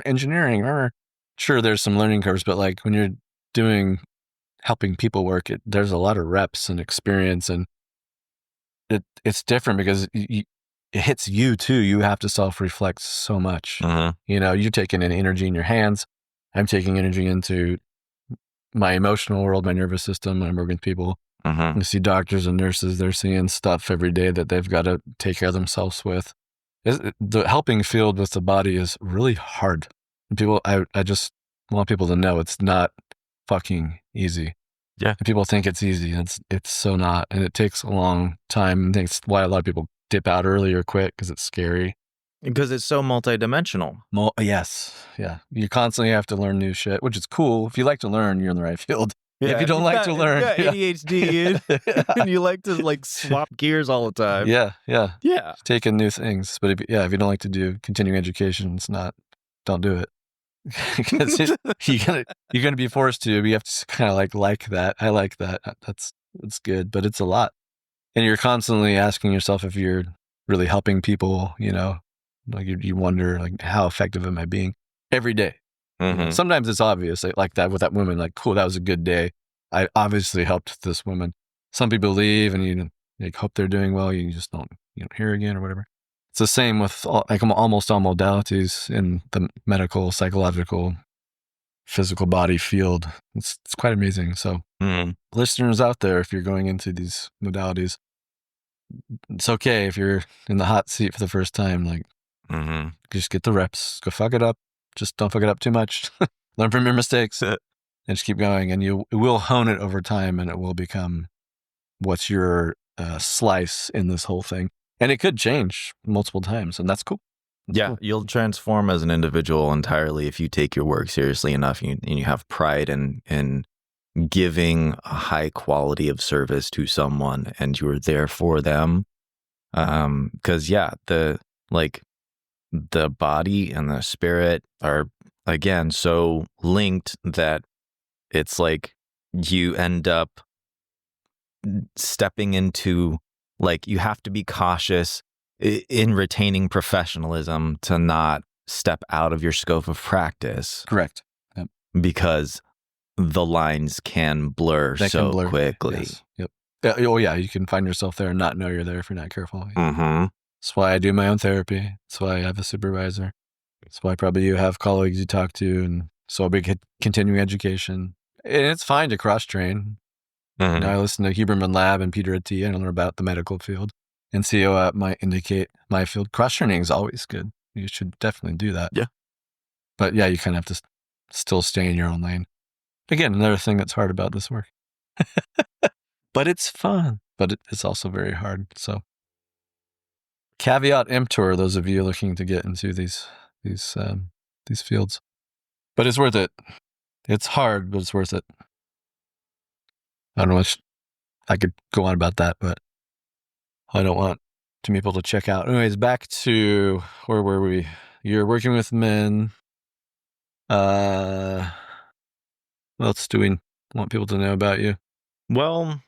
engineering. Sure, there's some learning curves, but like when you're doing helping people work, there's a lot of reps and experience, and it's different because it hits you too. You have to self-reflect so much. You're taking in energy in your hands. I'm taking energy into my emotional world, my nervous system. I'm working with people. You see doctors and nurses, they're seeing stuff every day that they've got to take care of themselves with. The helping field with the body is really hard. I just want people to know it's not fucking easy. Yeah. And people think it's easy. It's so not. And it takes a long time. And that's why a lot of people dip out early or quit, because it's scary. Because it's so multidimensional. Yes. Yeah. You constantly have to learn new shit, which is cool. If you like to learn, you're in the right field. Yeah, if you don't like to learn, you got ADHD and you like to like swap gears all the time. Yeah. Taking new things. But if you don't like to do continuing education, don't do it. Because you're gonna be forced to. You have to kind of like that. I like that. That's good, but it's a lot, and you're constantly asking yourself if you're really helping people. Like you wonder, like, how effective am I being every day? Sometimes it's obvious, like that with that woman. Like, cool, that was a good day. I obviously helped this woman. Some people leave, and you hope they're doing well. You just don't hear again or whatever. It's the same with almost all modalities in the medical, psychological, physical body field. It's quite amazing. So listeners out there, if you're going into these modalities, it's okay if you're in the hot seat for the first time. Like, just get the reps. Go fuck it up. Just don't fuck it up too much. Learn from your mistakes and just keep going. And it will hone it over time, and it will become what's your slice in this whole thing. And it could change multiple times, and that's cool. Cool. You'll transform as an individual entirely if you take your work seriously enough and you have pride in giving a high quality of service to someone, and you're there for them. Because the body and the spirit are, again, so linked that it's like you end up stepping into, like, you have to be cautious in retaining professionalism to not step out of your scope of practice. Correct. Yep. Because the lines can blur quickly. Yes. Yep. Oh yeah, you can find yourself there and not know you're there if you're not careful. Mm-hmm. That's why I do my own therapy. That's why I have a supervisor. That's why probably you have colleagues you talk to, and so a big continuing education. And it's fine to cross-train. Mm-hmm. I listen to Huberman Lab and Peter Attia and learn about the medical field. And CO might indicate my field. Cross-training is always good. You should definitely do that. Yeah. But yeah, you kind of have to still stay in your own lane. Again, another thing that's hard about this work. But it's fun. But it's also very hard. So caveat emptor, those of you looking to get into these fields. But it's worth it. It's hard, but it's worth it. I don't know much I could go on about that, but I don't want too many people to check out. Anyways, back to where were we? You're working with men. What else do we want people to know about you? Well,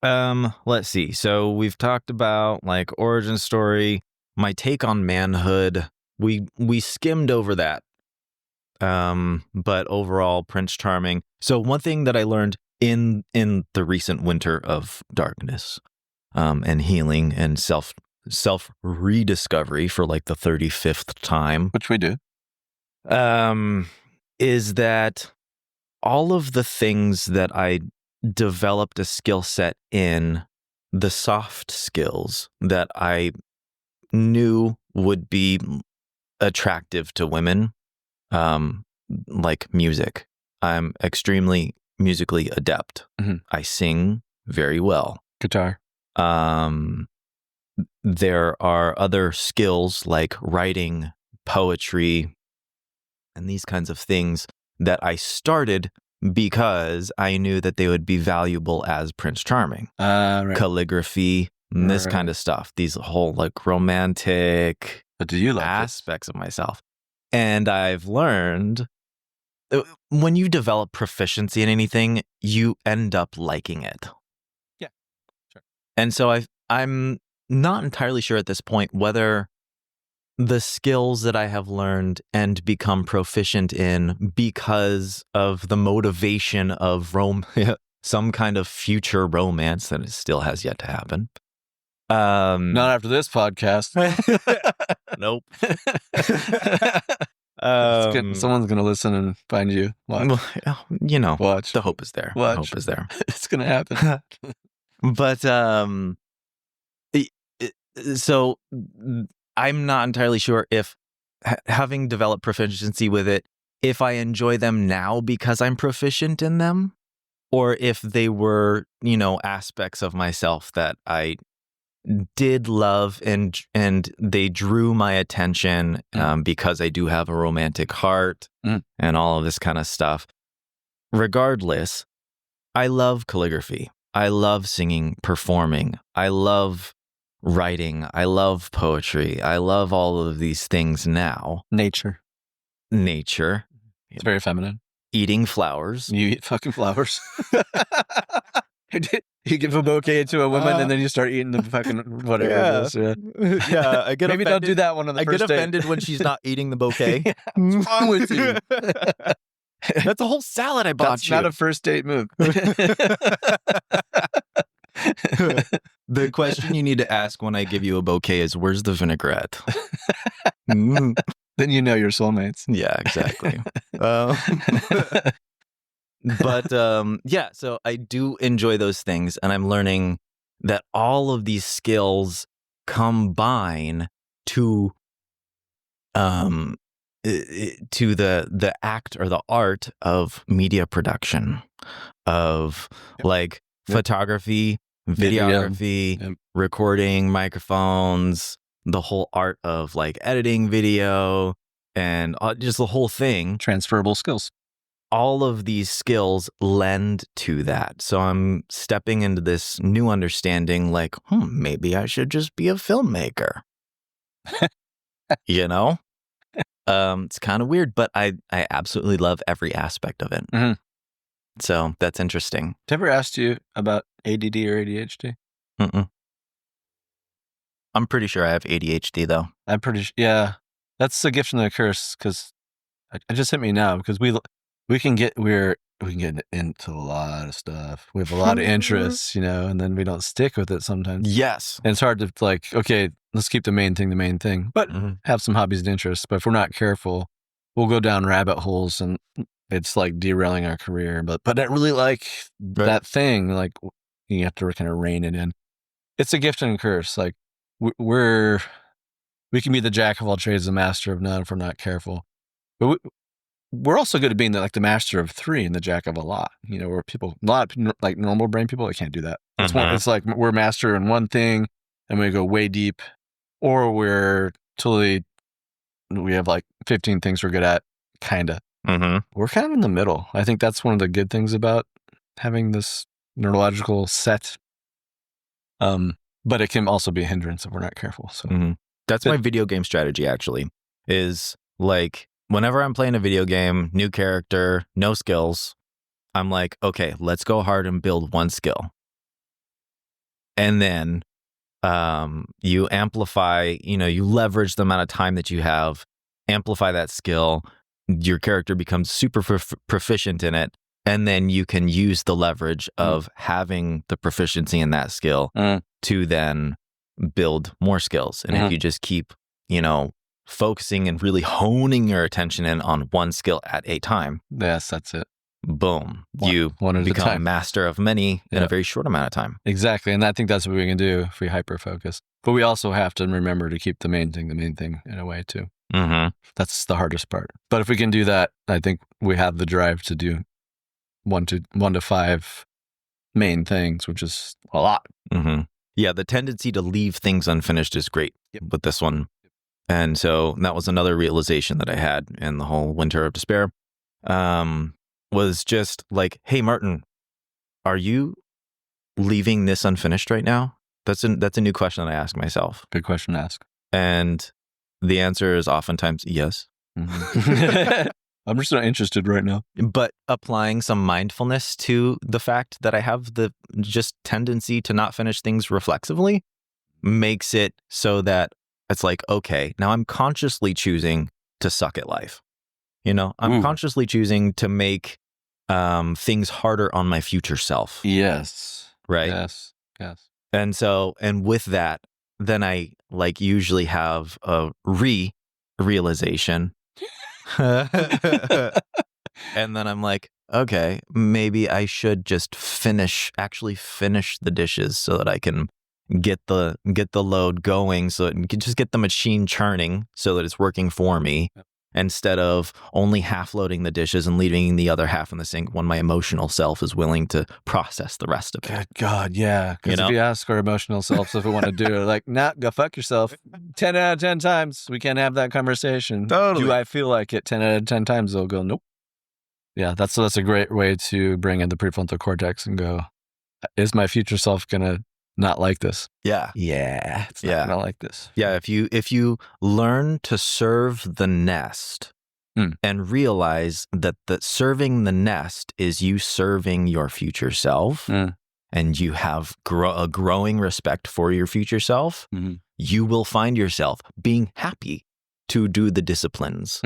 let's see. So we've talked about like origin story, my take on manhood. We skimmed over that. But overall, Prince Charming. So one thing that I learned in the recent winter of darkness, and healing and self rediscovery for like the 35th time, Which we do. is that all of the things that I developed a skill set in, the soft skills that I knew would be attractive to women, like music. I'm extremely musically adept. Mhm. I sing very well. Guitar. There are other skills like writing, poetry, and these kinds of things that I started because I knew that they would be valuable as Prince Charming. Right. Calligraphy, and this Right. kind of stuff. These whole like romantic But do you like it? aspects of myself. And I've learned when you develop proficiency in anything, you end up liking it. Yeah, sure. And so I'm not entirely sure at this point whether the skills that I have learned and become proficient in because of the motivation of some kind of future romance that still has yet to happen. Not after this podcast. Nope. Someone's gonna listen and find you. Watch. You know, Watch. the hope is there. Watch. The hope is there. It's gonna happen. But so I'm not entirely sure if having developed proficiency with it, if I enjoy them now because I'm proficient in them, or if they were, aspects of myself that I did love and they drew my attention because I do have a romantic heart and all of this kind of stuff. Regardless, I love calligraphy. I love singing, performing. I love writing. I love poetry. I love all of these things now. Nature. It's very feminine. Eating flowers. You eat fucking flowers. You give a bouquet to a woman and then you start eating the fucking whatever it is. Yeah. Yeah, I get Maybe offended. don't do that one on the first I get date. offended when she's not eating the bouquet. What's wrong with you? That's a whole salad I bought That's you. not a first date move. The question you need to ask when I give you a bouquet is, where's the vinaigrette? Then you know your soulmates. Yeah, exactly. But yeah, so I do enjoy those things, and I'm learning that all of these skills combine to the act or the art of media production, of like photography, videography, recording, microphones, the whole art of like editing video, and just the whole thing. Transferable skills. All of these skills lend to that. So I'm stepping into this new understanding like, maybe I should just be a filmmaker. It's kind of weird, but I absolutely love every aspect of it. Mm-hmm. So that's interesting. Did I ever asked you about ADD or ADHD? Mm-mm. I'm pretty sure I have ADHD though. I'm pretty sure. Yeah. That's a gift and a curse because it just hit me now because we can get into a lot of stuff. We have a lot of interests, and then we don't stick with it sometimes. Yes. And it's hard to okay, let's keep the main thing, but have some hobbies and interests. But if we're not careful, we'll go down rabbit holes and it's like derailing our career. But I really like that thing. Like you have to kind of rein it in. It's a gift and a curse. Like we can be the jack of all trades, the master of none if we're not careful. But we're also good at being the master of three and the jack of a lot. Where a lot of like normal brain people, they can't do that. It's like we're master in one thing and we go way deep, or we have like 15 things we're good at, kind of. We're kind of in the middle. I think that's one of the good things about having this neurological set. But it can also be a hindrance if we're not careful. So That's my video game strategy, actually, is like whenever I'm playing a video game, new character, no skills, I'm like, okay, let's go hard and build one skill. And then you amplify, you leverage the amount of time that you have, amplify that skill. Your character becomes super proficient in it. And then you can use the leverage of having the proficiency in that skill to then build more skills. And if you just keep, focusing and really honing your attention in on one skill at a time. Yes, that's it. Boom. One You at a become time. master of many in a very short amount of time. Exactly. And I think that's what we can do if we hyper-focus. But we also have to remember to keep the main thing in a way too. Mm-hmm. That's the hardest part. But if we can do that, I think we have the drive to do 1 to 5 main things, which is a lot. Mm-hmm. Yeah, the tendency to leave things unfinished is great with this one. And so that was another realization that I had in the whole Winter of Despair. Was just like, hey, Martin, are you leaving this unfinished right now? That's a new question that I ask myself. Good question to ask. And the answer is oftentimes yes. Mm-hmm. I'm just not interested right now. But applying some mindfulness to the fact that I have the just tendency to not finish things reflexively makes it so that it's like, okay, now I'm consciously choosing to suck at life. I'm consciously choosing to make things harder on my future self. Yes. Right? Yes. And with that, then I usually have a realization. And then I'm like, okay, maybe I should just actually finish the dishes so that I can get the load going, so it can just get the machine churning so that it's working for me. Yep. Instead of only half loading the dishes and leaving the other half in the sink when my emotional self is willing to process the rest of it. Good God, yeah. Because if you ask our emotional selves if we want to do it, like, nah, go fuck yourself. 10 out of 10 times, we can't have that conversation. Totally. Do I feel like it? 10 out of 10 times, they'll go, nope. Yeah, that's a great way to bring in the prefrontal cortex and go, is my future self going to not like this? Yeah. It's not gonna like this. Yeah, if you learn to serve the nest and realize that serving the nest is you serving your future self, and you have a growing respect for your future self, you will find yourself being happy to do the disciplines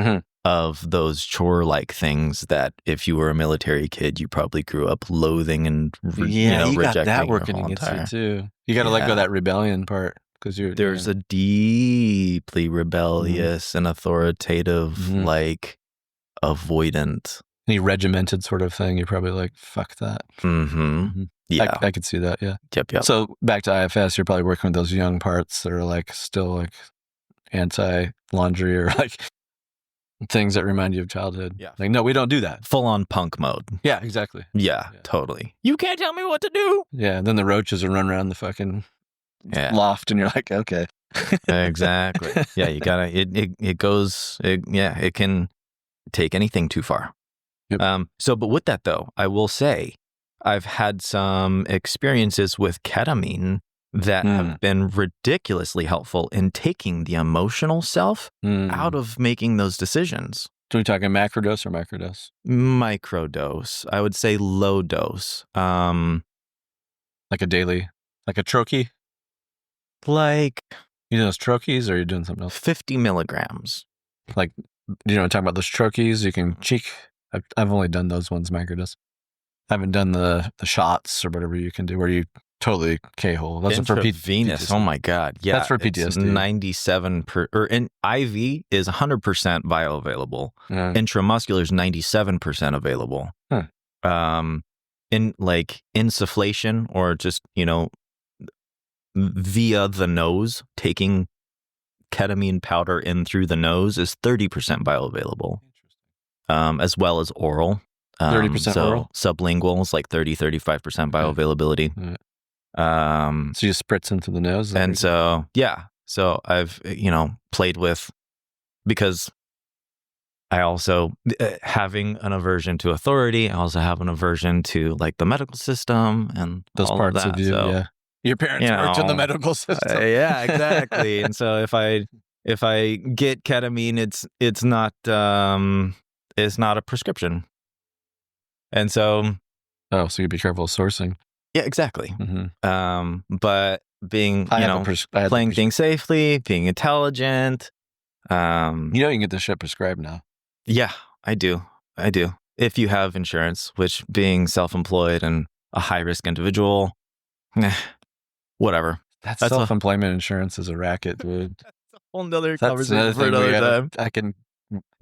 of those chore-like things that if you were a military kid, you probably grew up loathing and you rejecting got that working your whole against you too. You got to let go of that rebellion part because there's a deeply rebellious and authoritative, avoidant, any regimented sort of thing. You're probably like, fuck that. Yeah, I could see that. Yeah. Yep. So back to IFS, you're probably working with those young parts that are still anti-laundry or things that remind you of childhood. Yeah. No, we don't do that. Full on punk mode. Yeah, exactly. Yeah, totally. You can't tell me what to do. Yeah. And then the roaches are running around the fucking loft and you're like, okay. Exactly. Yeah. You gotta, it can take anything too far. Yep. But with that though, I will say I've had some experiences with ketamine that have been ridiculously helpful in taking the emotional self out of making those decisions. So we talking macrodose or microdose? Microdose. I would say low dose. Like a daily, like a troche? Like... You doing those troches or are you doing something else? 50 milligrams. Talking about those troches? You can cheek. I've only done those ones, microdose. I haven't done the shots or whatever you can do where you totally K-hole. That's for Venus. Oh my God. Yeah. That's for PTSD. 97 or in IV is 100% bioavailable. Intramuscular is 97% available. In insufflation or just, via the nose, taking ketamine powder in through the nose is 30% bioavailable. As well as oral. 30% oral? Sublingual is 30-35% bioavailability. So you spritz into the nose? And so I've, played with, because I also, having an aversion to authority, I also have an aversion to the medical system and those all parts of that. Of you, Your parents worked in the medical system. Yeah, exactly. And so if I get ketamine, it's not a prescription. And so so you be careful sourcing. Yeah, exactly. Mm-hmm. But being, playing things safely, being intelligent. You can get this shit prescribed now. Yeah, I do. If you have insurance, which being self-employed and a high-risk individual, whatever. That's self-employment insurance is a racket, dude. That's a whole nother conversation for another time. I can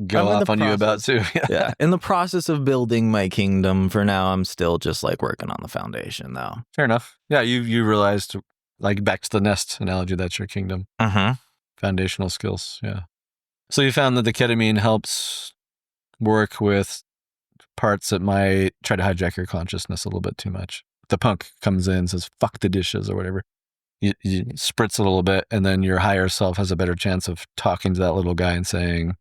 go off on you about too. Yeah. In the process of building my kingdom for now, I'm still just like working on the foundation though. Fair enough. Yeah, you realized, like, back to the nest analogy, that's your kingdom. Foundational skills. Yeah. So you found that the ketamine helps work with parts that might try to hijack your consciousness a little bit too much. The punk comes in and says, fuck the dishes or whatever. You spritz a little bit, and then your higher self has a better chance of talking to that little guy and saying,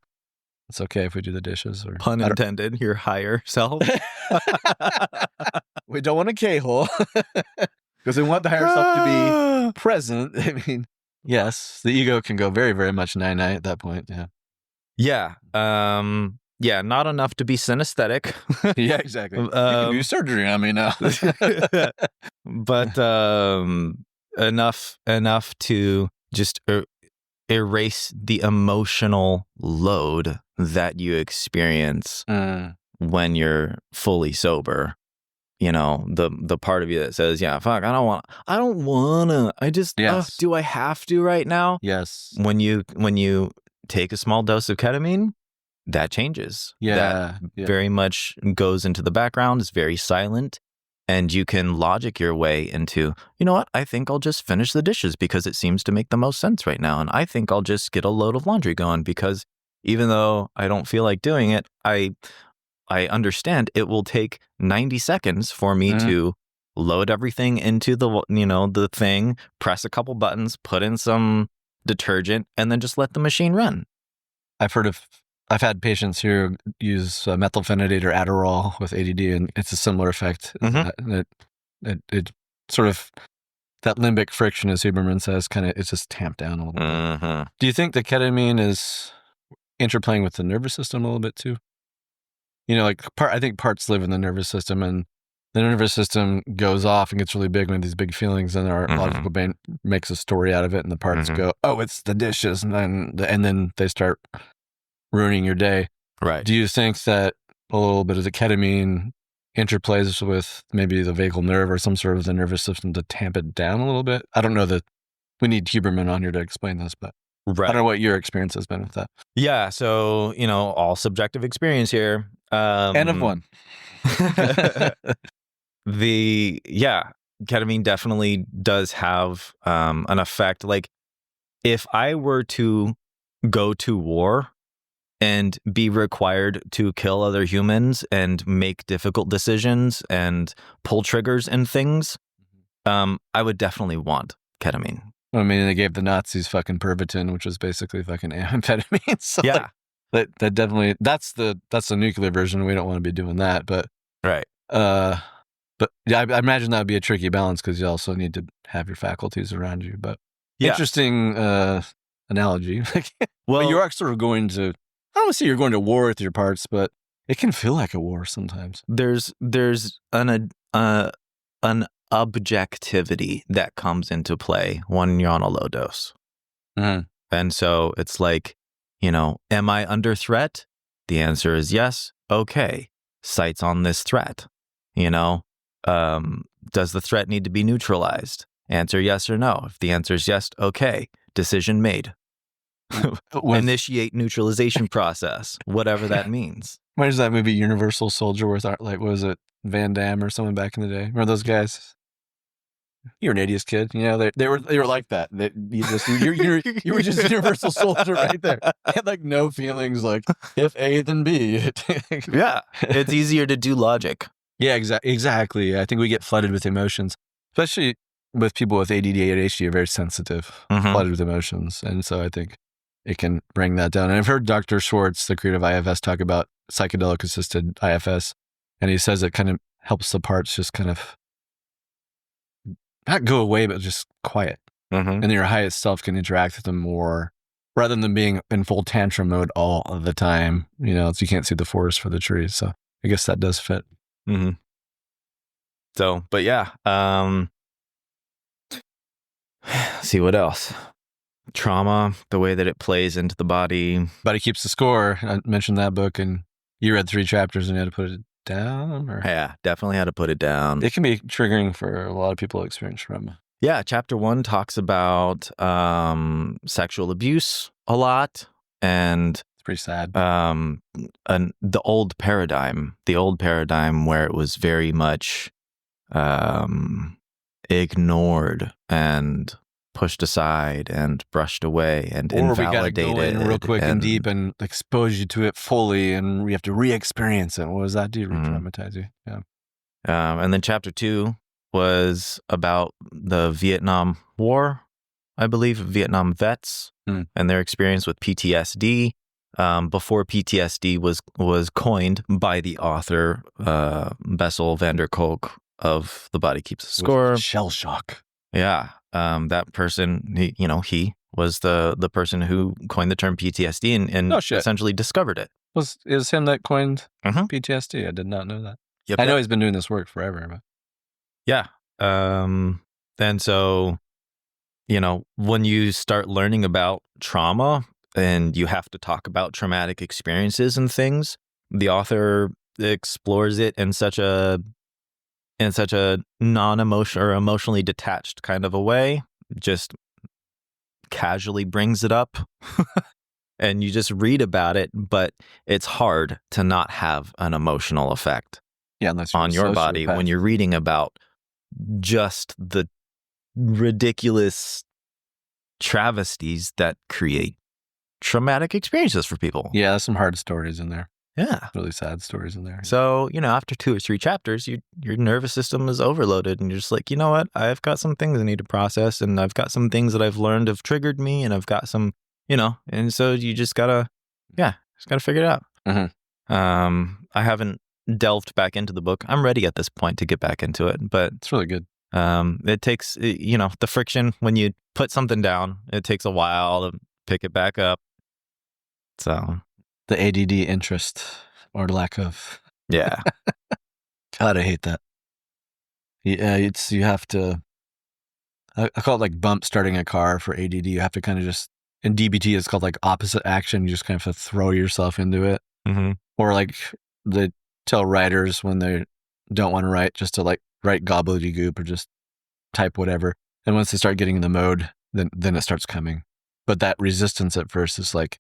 it's okay if we do the dishes. Or pun intended, your higher self. We don't want a K-hole because we want the higher self to be present. I mean, yes, the ego can go very, very much night-night at that point. Yeah. Yeah. Yeah, not enough to be synesthetic. Yeah, exactly. You can do surgery on me now. But enough to just erase the emotional load that you experience when you're fully sober. The part of you that says, yeah, fuck, I don't wanna. I just, do I have to right now? Yes. When you take a small dose of ketamine, that changes. Yeah. That very much goes into the background. It's very silent. And you can logic your way into, you know what? I think I'll just finish the dishes because it seems to make the most sense right now. And I think I'll just get a load of laundry going because even though I don't feel like doing it, I understand it will take 90 seconds for me to load everything into the thing, press a couple buttons, put in some detergent, and then just let the machine run. I've had patients here use methylphenidate or Adderall with ADD, and it's a similar effect. It sort of, that limbic friction, as Huberman says, it's just tamped down a little bit. Do you think the ketamine is interplaying with the nervous system a little bit too? I think parts live in the nervous system, and the nervous system goes off and gets really big when these big feelings, and our logical brain makes a story out of it, and the parts go, oh, it's the dishes, and then they start ruining your day. Right. Do you think that a little bit of the ketamine interplays with maybe the vagal nerve or some sort of the nervous system to tamp it down a little bit? I don't know that we need Huberman on here to explain this, but I don't know what your experience has been with that. Yeah. So, all subjective experience here. N of one. Ketamine definitely does have an effect. Like, if I were to go to war and be required to kill other humans and make difficult decisions and pull triggers and things, I would definitely want ketamine. I mean, they gave the Nazis fucking Pervitin, which was basically fucking amphetamine. So yeah. That definitely, that's the nuclear version. We don't want to be doing that, but right. But yeah, I imagine that would be a tricky balance because you also need to have your faculties around you. But interesting analogy. Well, you are sort of going to, I don't want to say you're going to war with your parts, but it can feel like a war sometimes. There's an objectivity that comes into play when you're on a low dose. And so it's like, am I under threat? The answer is yes. Okay. Sights on this threat. Does the threat need to be neutralized? Answer yes or no. If the answer is yes, okay. Decision made. Initiate neutralization process, whatever that means. What is that movie Universal Soldier with, what was it, Van Damme or someone back in the day? Remember those guys? You're an 80s kid, they were like that. You were just Universal Soldier right there. They had no feelings, if A then B. Yeah, it's easier to do logic. Yeah, exactly. I think we get flooded with emotions, especially with people with ADD, ADHD are very sensitive, flooded with emotions, and so I think it can bring that down. And I've heard Dr. Schwartz, the creator of IFS, talk about psychedelic-assisted IFS, and he says it kind of helps the parts just kind of not go away, but just quiet. Mm-hmm. And your highest self can interact with them more rather than being in full tantrum mode all of the time. You know, you can't see the forest for the trees. So I guess that does fit. Mm-hmm. So, but yeah. See what else? Trauma, the way that it plays into the body. Body Keeps the Score. I mentioned that book, and you read 3 chapters and you had to put it down? Or? Yeah, definitely had to put it down. It can be triggering for a lot of people who experience trauma. Yeah, chapter 1 talks about sexual abuse a lot, and it's pretty sad. The old paradigm where it was very much ignored and pushed aside and brushed away and invalidated. Or we gotta go in real quick and deep and expose you to it fully, and we have to re-experience it. What does that do? Re-traumatize you. Yeah. And then chapter 2 was about the Vietnam War, I believe, Vietnam vets and their experience with PTSD. Before PTSD was coined by the author Bessel van der Kolk of The Body Keeps the Score. Shell shock. Yeah. That person, he was the person who coined the term PTSD and essentially discovered it. It was him that coined PTSD? I did not know that. Yep, I know he's been doing this work forever. But. Yeah. And so, when you start learning about trauma and you have to talk about traumatic experiences and things, the author explores it in such a non-emotional or emotionally detached kind of a way, just casually brings it up and you just read about it, but it's hard to not have an emotional effect on your body when you're reading about just the ridiculous travesties that create traumatic experiences for people. Yeah, there's some hard stories in there. Yeah. Really sad stories in there. So, after 2 or 3 chapters, your nervous system is overloaded and you're just like, you know what? I've got some things I need to process, and I've got some things that I've learned have triggered me, and I've got some, and so you just gotta figure it out. Mm-hmm. I haven't delved back into the book. I'm ready at this point to get back into it, but it's really good. It takes, the friction when you put something down, it takes a while to pick it back up. So the ADD interest or lack of. Yeah. God, I hate that. Yeah, you have to, I call it like bump starting a car for ADD. You have to kind of just, in DBT, it's called like opposite action. You just kind of have to throw yourself into it. Mm-hmm. Or like they tell writers when they don't want to write, just to like write gobbledygook or just type whatever. And once they start getting in the mode, then it starts coming. But that resistance at first is like,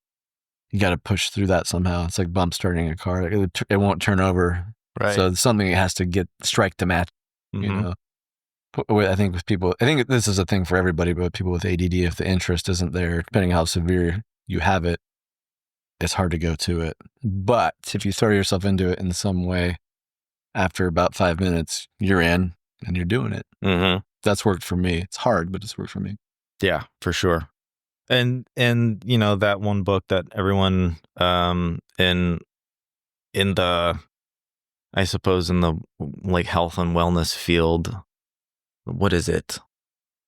you got to push through that somehow. It's like bump starting a car. It won't turn over. Right. So it's something that has to strike the match, I think with people, I think this is a thing for everybody, but people with ADD, if the interest isn't there, depending how severe you have it, it's hard to go to it. But if you throw yourself into it in some way, after about 5 minutes, you're in and you're doing it. Mm-hmm. That's worked for me. It's hard, but it's worked for me. Yeah, for sure. And that one book that everyone in the, I suppose, in the like health and wellness field, what is it?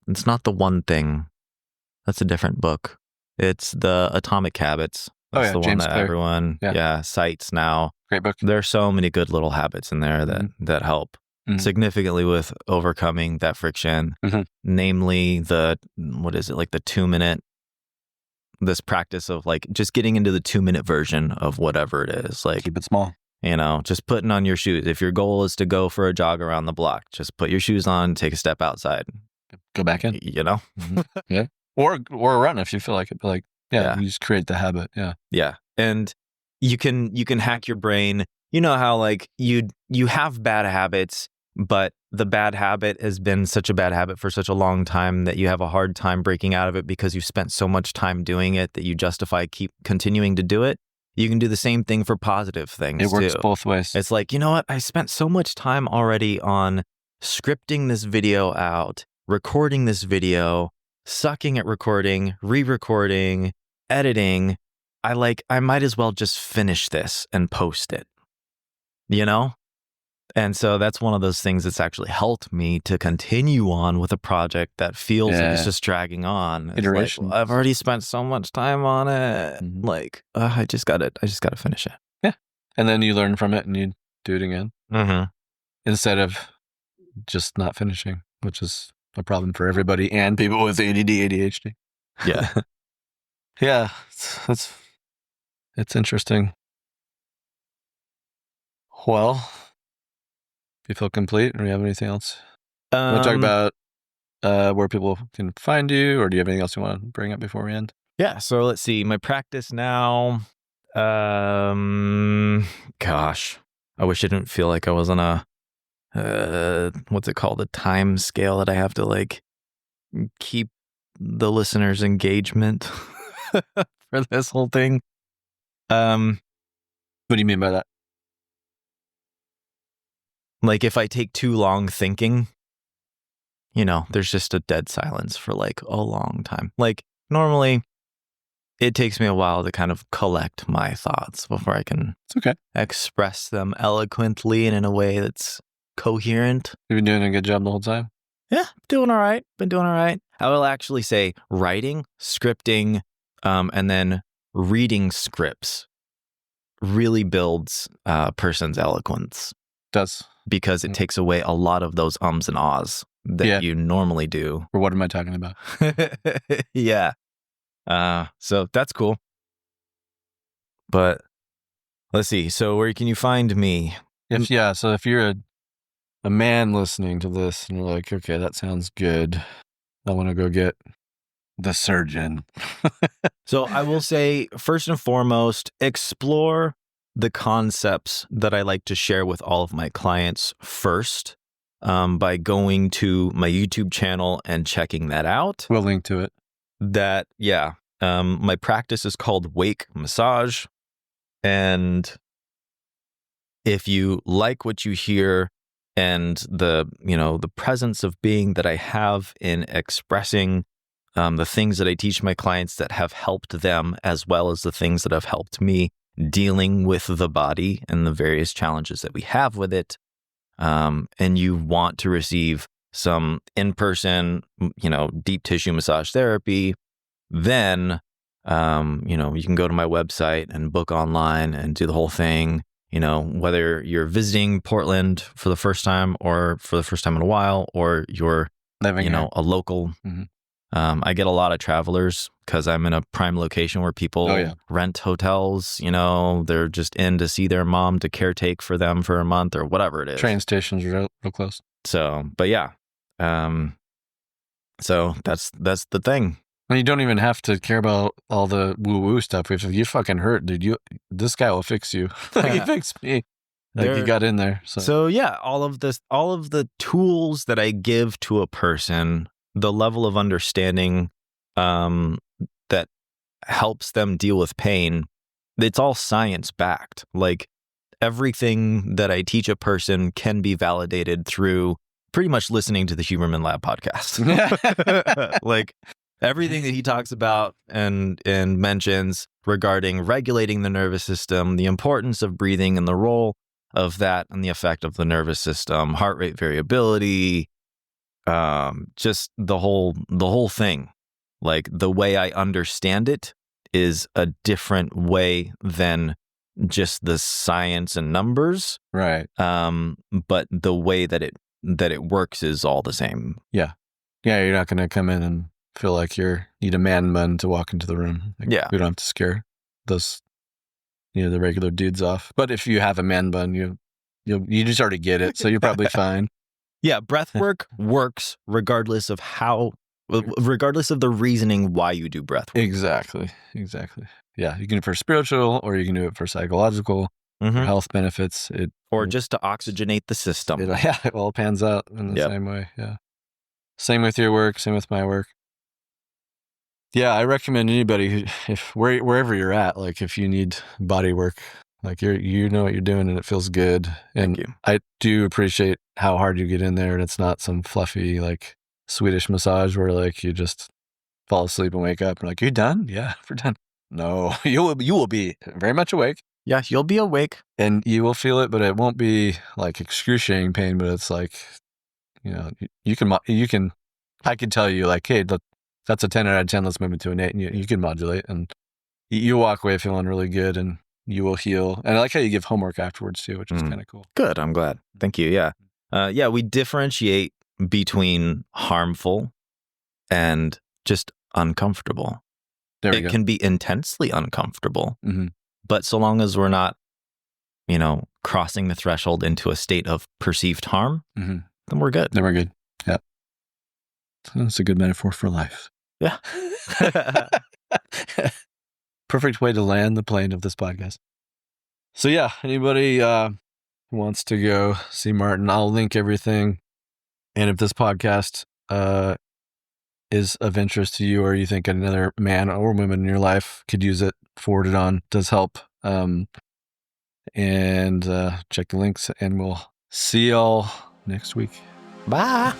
It's not The One Thing. That's a different book. It's the Atomic Habits. That's the James one that Clear. everyone cites now. Great book. There are so many good little habits in there that help significantly with overcoming that friction. Namely the 2-minute, this practice of like just getting into the 2-minute version of whatever it is. Like, keep it small. Just putting on your shoes. If your goal is to go for a jog around the block, just put your shoes on, take a step outside. Go back in. Yeah. Or run if you feel like it. But like, you just create the habit. Yeah. Yeah. And you can hack your brain. You know how like you have bad habits, but the bad habit has been such a bad habit for such a long time that you have a hard time breaking out of it because you've spent so much time doing it that you justify keep continuing to do it. You can do the same thing for positive things. It works both ways. It's like, you know what? I spent so much time already on scripting this video out, recording this video, sucking at recording, re-recording, editing. I might as well just finish this and post it, And so that's one of those things that's actually helped me to continue on with a project that feels like it's just dragging on. It's Iteration. like, well, I've already spent so much time on it. Mhm. Like, I just gotta finish it. Yeah. And then you learn from it and you do it again Mm-hmm. instead of just not finishing, which is a problem for everybody and people with ADD, ADHD. Yeah. Yeah. It's interesting. Well, do you feel complete or do you have anything else? You want to talk about where people can find you, or do you have anything else you want to bring up before we end? Yeah. So let's see. My practice now. Gosh, I wish I didn't feel like I was on a what's it called? A time scale that I have to like keep the listeners' engagement for this whole thing. What do you mean by that? Like if I take too long thinking, there's just a dead silence for like a long time. Like normally it takes me a while to kind of collect my thoughts before I can It's okay. express them eloquently and in a way that's coherent. You've been doing a good job the whole time? Yeah, doing all right. Been doing all right. I will actually say writing, scripting, and then reading scripts really builds a person's eloquence. Does. Because it takes away a lot of those ums and ahs that you normally do. Or what am I talking about? Yeah. So that's cool. But let's see. So where can you find me? So if you're a man listening to this and you're like, okay, that sounds good, I want to go get the surgeon. So I will say, first and foremost, explore the concepts that I like to share with all of my clients first by going to my YouTube channel and checking that out. We'll link to it. My practice is called Wake Massage. And if you like what you hear and the presence of being that I have in expressing the things that I teach my clients that have helped them, as well as the things that have helped me dealing with the body and the various challenges that we have with it, and you want to receive some in-person, deep tissue massage therapy, then, you can go to my website and book online and do the whole thing. Whether you're visiting Portland for the first time or for the first time in a while, or you're, living here. a local. Mm-hmm. I get a lot of travelers because I'm in a prime location where people rent hotels. They're just in to see their mom to caretake for them for a month or whatever it is. Train stations are real close. So, but yeah. So that's the thing. And you don't even have to care about all the woo-woo stuff. If you fucking hurt, dude, this guy will fix you. Like he fixed me. Like he got in there. So yeah, all of the tools that I give to a person, the level of understanding that helps them deal with pain, it's all science backed. Like everything that I teach a person can be validated through pretty much listening to the Huberman Lab podcast. Like everything that he talks about and mentions regarding regulating the nervous system, the importance of breathing and the role of that and the effect of the nervous system, heart rate variability, just the whole thing. Like the way I understand it is a different way than just the science and numbers. Right. But the way that it works is all the same. Yeah. Yeah, you're not going to come in and feel like you need a man bun to walk into the room. Like, we don't have to scare those, the regular dudes off. But if you have a man bun, you just already get it, so you're probably fine. Yeah, breath work works regardless of the reasoning why you do breath work. Exactly. Yeah, you can do it for spiritual, or you can do it for psychological, for health benefits. Or just to oxygenate the system. It all pans out in the same way. Yeah. Same with your work, same with my work. Yeah, I recommend anybody wherever you're at, like if you need body work, like you know what you're doing and it feels good. And Thank you. I do appreciate how hard you get in there, and it's not some fluffy like Swedish massage where like you just fall asleep and wake up and like, you done? Yeah, we're done. No, you will be very much awake. Yeah, you'll be awake. And you will feel it, but it won't be like excruciating pain, but it's like, you can, I can tell you like, hey, that's a 10 out of 10. Let's move it to an 8. And you can modulate, and you walk away feeling really good, and you will heal. And I like how you give homework afterwards too, which is kind of cool. Good. I'm glad. Thank you. Yeah. We differentiate between harmful and just uncomfortable. There we go. It can be intensely uncomfortable, Mm-hmm. but so long as we're not, crossing the threshold into a state of perceived harm, Mm-hmm. then we're good. Then we're good. Yeah. That's a good metaphor for life. Yeah. Perfect way to land the plane of this podcast. So yeah, anybody who wants to go see Martin, I'll link everything. And if this podcast is of interest to you, or you think another man or woman in your life could use it, forward it on. Does help. And check the links, and we'll see y'all next week. Bye.